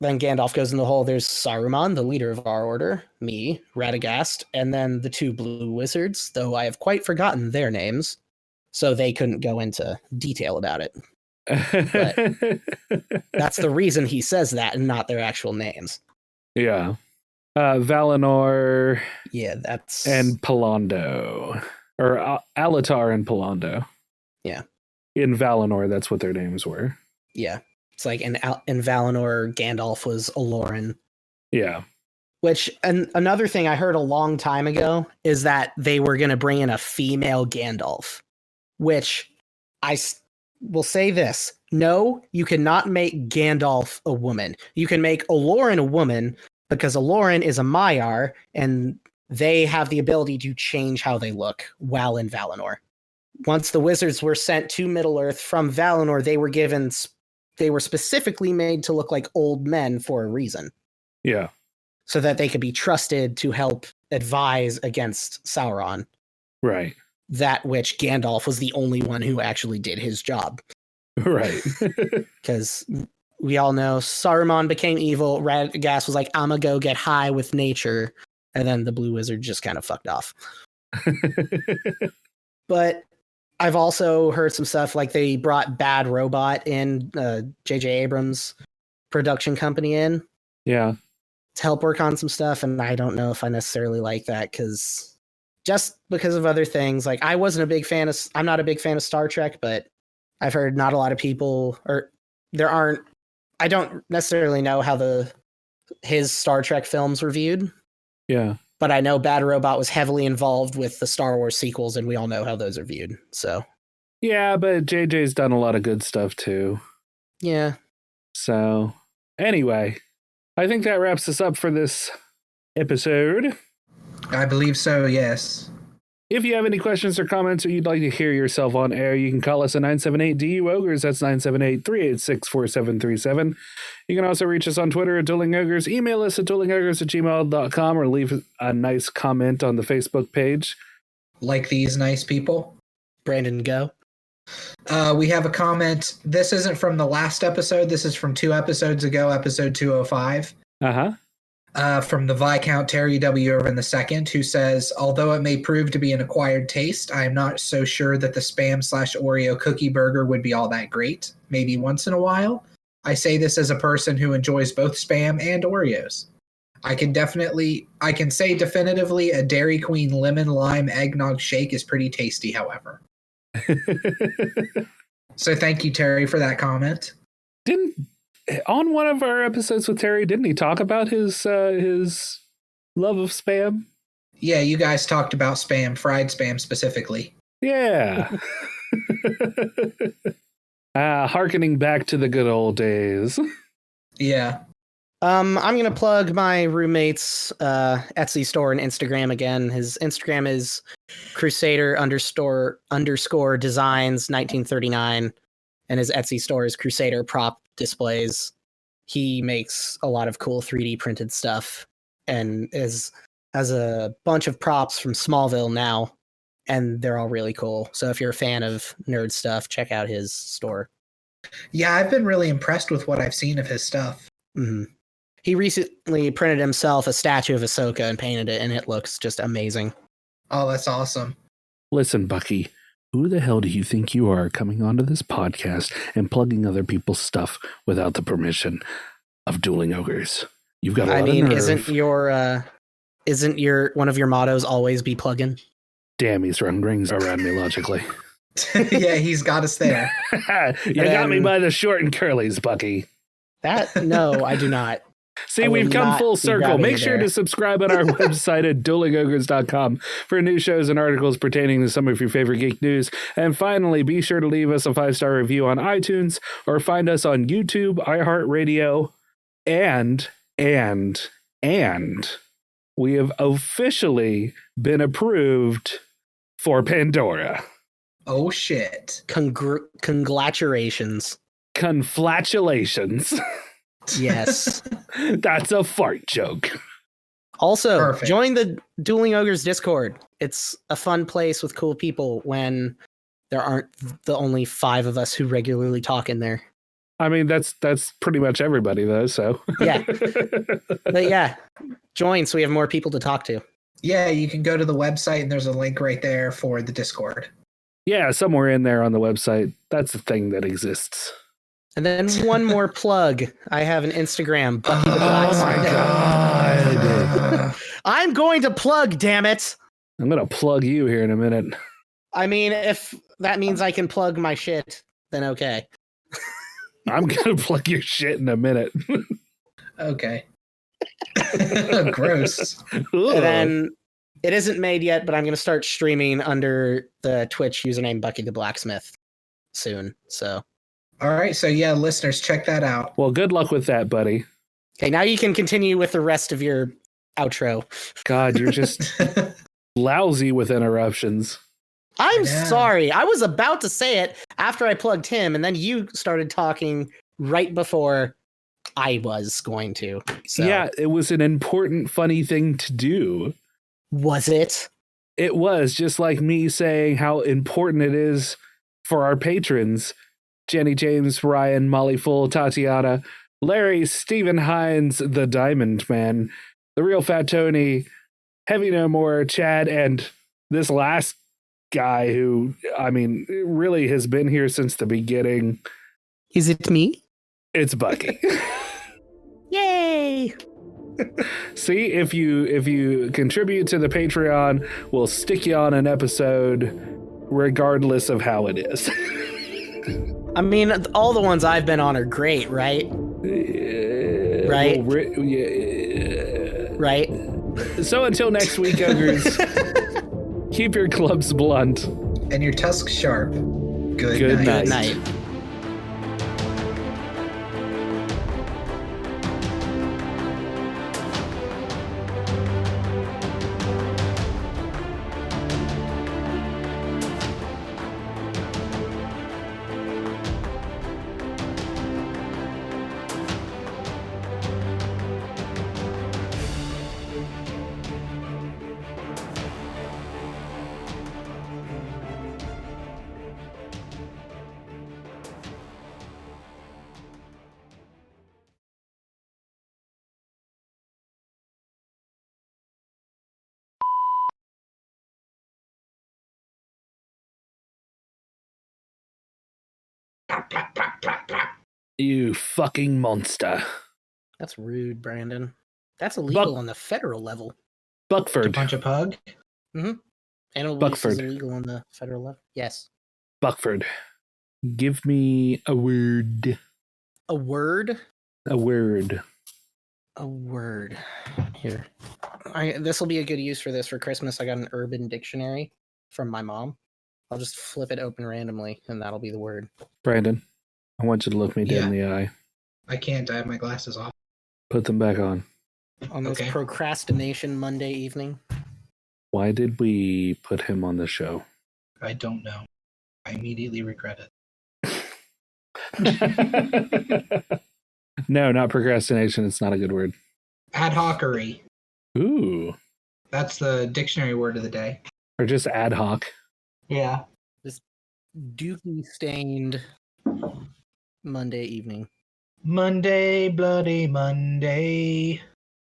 Then Gandalf goes in the hole. There's Saruman, the leader of our order, me, Radagast, and then the 2 blue wizards, though I have quite forgotten their names, so they couldn't go into detail about it. But that's the reason he says that and not their actual names. Yeah. Valinor. Yeah, that's... And Palando. Or Alatar and Palando. Yeah. In Valinor, that's what their names were. Yeah. It's like in Valinor, Gandalf was Aloran. Yeah. Which, and another thing I heard a long time ago is that they were going to bring in a female Gandalf. Which, I will say this. No, you cannot make Gandalf a woman. You can make Aloran a woman, because Aloran is a Maiar, and they have the ability to change how they look while in Valinor. Once the wizards were sent to Middle-earth from Valinor, they were specifically made to look like old men for a reason. Yeah. So that they could be trusted to help advise against Sauron. Right. That which Gandalf was the only one who actually did his job. Right. Because we all know Saruman became evil. Radagast was like, I'm gonna go get high with nature. And then the blue wizard just kind of fucked off. But I've also heard some stuff like they brought Bad Robot in, J.J. Abrams' production company in. Yeah. To help work on some stuff. And I don't know if I necessarily like that, just because of other things. Like, I'm not a big fan of Star Trek, but I've heard not a lot of people, I don't necessarily know how his Star Trek films were viewed. Yeah. But I know Bad Robot was heavily involved with the Star Wars sequels, and we all know how those are viewed. So, yeah, but JJ's done a lot of good stuff too. Yeah. So, anyway, I think that wraps us up for this episode. I believe so, yes. If you have any questions or comments or you'd like to hear yourself on air, you can call us at 978-DU-OGRES. That's 978-386-4737. You can also reach us on Twitter at Dueling Ogres. Email us at duelingogres@gmail.com or leave a nice comment on the Facebook page. Like these nice people. Brandon, go. We have a comment. This isn't from the last episode. This is from 2 episodes ago, episode 205. From the Viscount Terry W. Irvin II, who says, although it may prove to be an acquired taste, I am not so sure that the Spam/Oreo cookie burger would be all that great. Maybe once in a while. I say this as a person who enjoys both Spam and Oreos. I can say definitively a Dairy Queen lemon lime eggnog shake is pretty tasty, however. So thank you, Terry, for that comment. On one of our episodes with Terry, didn't he talk about his love of Spam? Yeah, you guys talked about Spam, fried Spam specifically. Yeah. Harkening back to the good old days. Yeah. I'm gonna plug my roommate's Etsy store and Instagram again. His Instagram is Crusader_designs 1939, and his Etsy store is Crusader Prop Displays. He makes a lot of cool 3D printed stuff and has a bunch of props from Smallville now, and they're all really cool. So if you're a fan of nerd stuff, check out his store. Yeah, I've been really impressed with what I've seen of his stuff. Mm-hmm. He recently printed himself a statue of Ahsoka and painted it, and it looks just amazing. Oh, that's awesome. Listen, Bucky, who the hell do you think you are coming onto this podcast and plugging other people's stuff without the permission of Dueling Ogres? You've got a lot of nerve. Isn't your one of your mottos always be plugging? Damn, he's run rings around me logically. Yeah, he's got us there. You got me by the short and curlies, Bucky. No, I do not. See, we've come full circle. Make sure to subscribe on our website at duelingogres.com for new shows and articles pertaining to some of your favorite geek news. And finally, be sure to leave us a 5-star review on iTunes or find us on YouTube, iHeartRadio, and we have officially been approved for Pandora. Oh, shit. Congratulations. Conflatulations. Yes. That's a fart joke. Also, Perfect. Join the Dueling Ogres Discord. It's a fun place with cool people when there aren't the only 5 of us who regularly talk in there. I mean, that's pretty much everybody, though, so. Yeah. But yeah, join so we have more people to talk to. Yeah, you can go to the website and there's a link right there for the Discord. Yeah, somewhere in there on the website. That's a thing that exists. And then one more plug. I have an Instagram, Bucky the Blacksmith. Oh my God. I'm going to plug, damn it. I'm going to plug you here in a minute. I mean, if that means I can plug my shit, then okay. I'm going to plug your shit in a minute. Okay. Gross. And then it isn't made yet, but I'm going to start streaming under the Twitch username Bucky the Blacksmith soon. So. All right. So yeah, listeners, check that out. Well, good luck with that, buddy. Okay, now you can continue with the rest of your outro. God, you're just lousy with interruptions. I'm sorry. I was about to say it after I plugged him, and then you started talking right before I was going to. So. Yeah, it was an important, funny thing to do. Was it? It was, just like me saying how important it is for our patrons. Jenny James, Ryan, Molly Full, Tatiana, Larry, Stephen Hines, the Diamond Man, the Real Fat Tony, Heavy No More, Chad, and this last guy who, I mean, really has been here since the beginning. Is it me? It's Bucky. Yay! See, if you contribute to the Patreon, we'll stick you on an episode regardless of how it is. I mean, all the ones I've been on are great, right? Right? Right? So until next week, Ogres, keep your clubs blunt. And your tusks sharp. Good night. Good night. Plop, plop, plop, plop, plop. You fucking monster. That's rude, Brandon. That's illegal on the federal level. To Buckford. punch a pug? Animal abuse is Buckford. illegal on the federal level. Yes. Buckford. Give me a word. A word? A word. A word. Here. This will be a good use for this for Christmas. I got an urban dictionary from my mom. I'll just flip it open randomly, and that'll be the word. Brandon, I want you to look me dead in the eye. I can't. I have my glasses off. Put them back on. On this Okay. procrastination Monday evening. Why did we put him on the show? I don't know. I immediately regret it. No, not procrastination. It's not a good word. Ad hocery. Ooh. That's the dictionary word of the day. Or just ad hoc. Yeah. Dookie stained Monday evening. Monday, bloody Monday.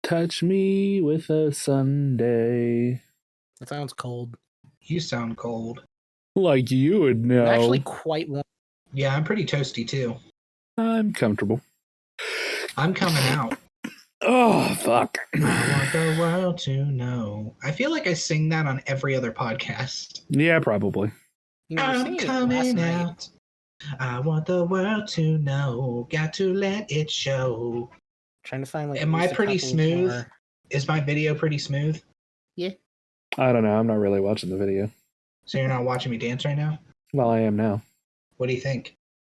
Touch me with a Sunday. That sounds cold. You sound cold. Like you would know. Actually, quite warm. Yeah, I'm pretty toasty too. I'm comfortable. I'm coming out. Oh, fuck. I want the world to know. I feel like I sing that on every other podcast. Yeah, probably. You were I'm singing it last coming night. out. I want the world to know. Got to let it show. Trying to find like. Am at I least a pretty couple smooth? more- Is my video pretty smooth? I don't know. I'm not really watching the video. So you're not watching me dance right now? Well, I am now. What do you think?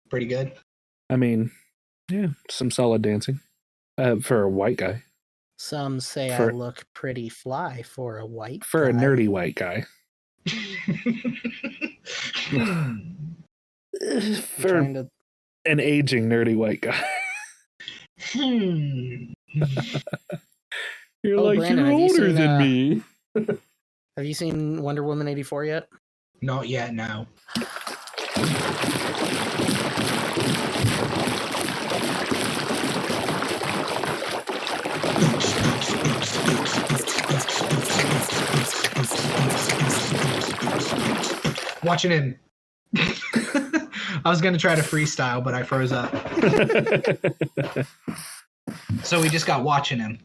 Pretty good? I mean, yeah, some solid dancing. For a white guy. Some say For- I look pretty fly for a white. For a guy. nerdy white guy. For Trying to. an aging nerdy white guy. You're Oh, like, Brandon, you're have you older seen, than me. Have you seen Wonder Woman 84 yet? Not yet, no. Watching him. I was going to try to freestyle, but I froze up. So we just got watching him.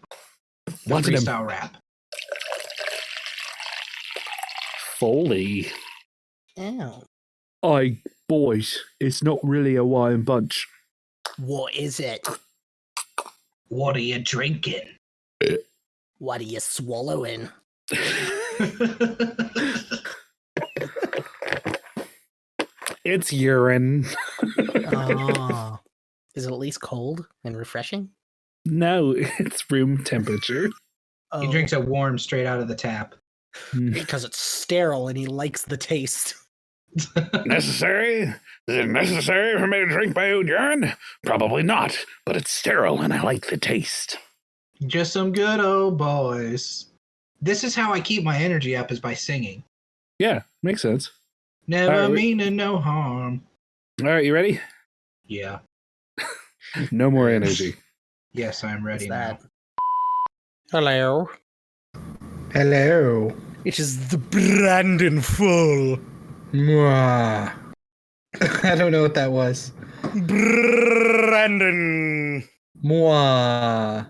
Watching him. Freestyle rap. Foley. Ow. Aye, boys, it's not really a wine bunch. What is it? What are you drinking? What are you swallowing? It's urine. Oh. Is it at least cold and refreshing? No, it's room temperature. Oh, He drinks it warm straight out of the tap. because it's sterile and he likes the taste. Necessary? Is it necessary for me to drink my own urine? Probably not, but it's sterile and I like the taste. Just some good old boys. This is how I keep my energy up, is by singing. Yeah, makes sense. Never All right, meaning no harm. All right, you ready? Yeah. No more energy. Yes, I'm ready What's now. that? Hello. Hello. It is the Brandon Full. Mwah. I don't know what that was. Brandon Mwah.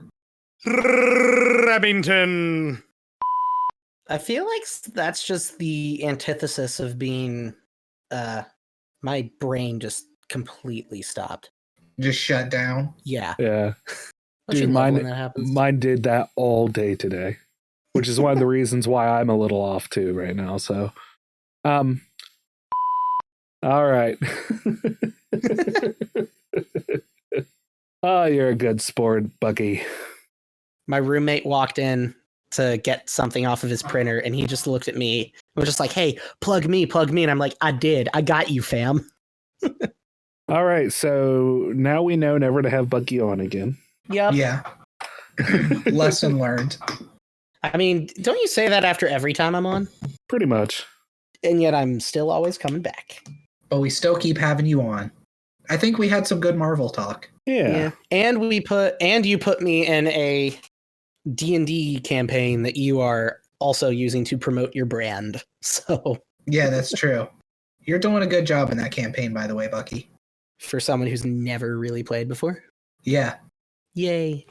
Remington. I feel like that's just the antithesis of being. My brain just completely stopped. Just shut down. Yeah. Yeah. Don't you Dude, love when that happens? mine did that all day today, which is one of the reasons why I'm a little off too right now. So, all right. Oh, you're a good sport, Bucky. My roommate walked in to get something off of his printer, and he just looked at me and was just like, "Hey, plug me." And I'm like, "I did. I got you, fam." All right, so now we know never to have Bucky on again. Yep. Yeah. Lesson learned. I mean, don't you say that after every time I'm on? Pretty much. And yet I'm still always coming back. But we still keep having you on. I think we had some good Marvel talk. Yeah. And you put me in a D&D campaign that you are also using to promote your brand. So Yeah, that's true. You're doing a good job in that campaign, by the way, Bucky. for someone who's never really played before. Yeah. Yay.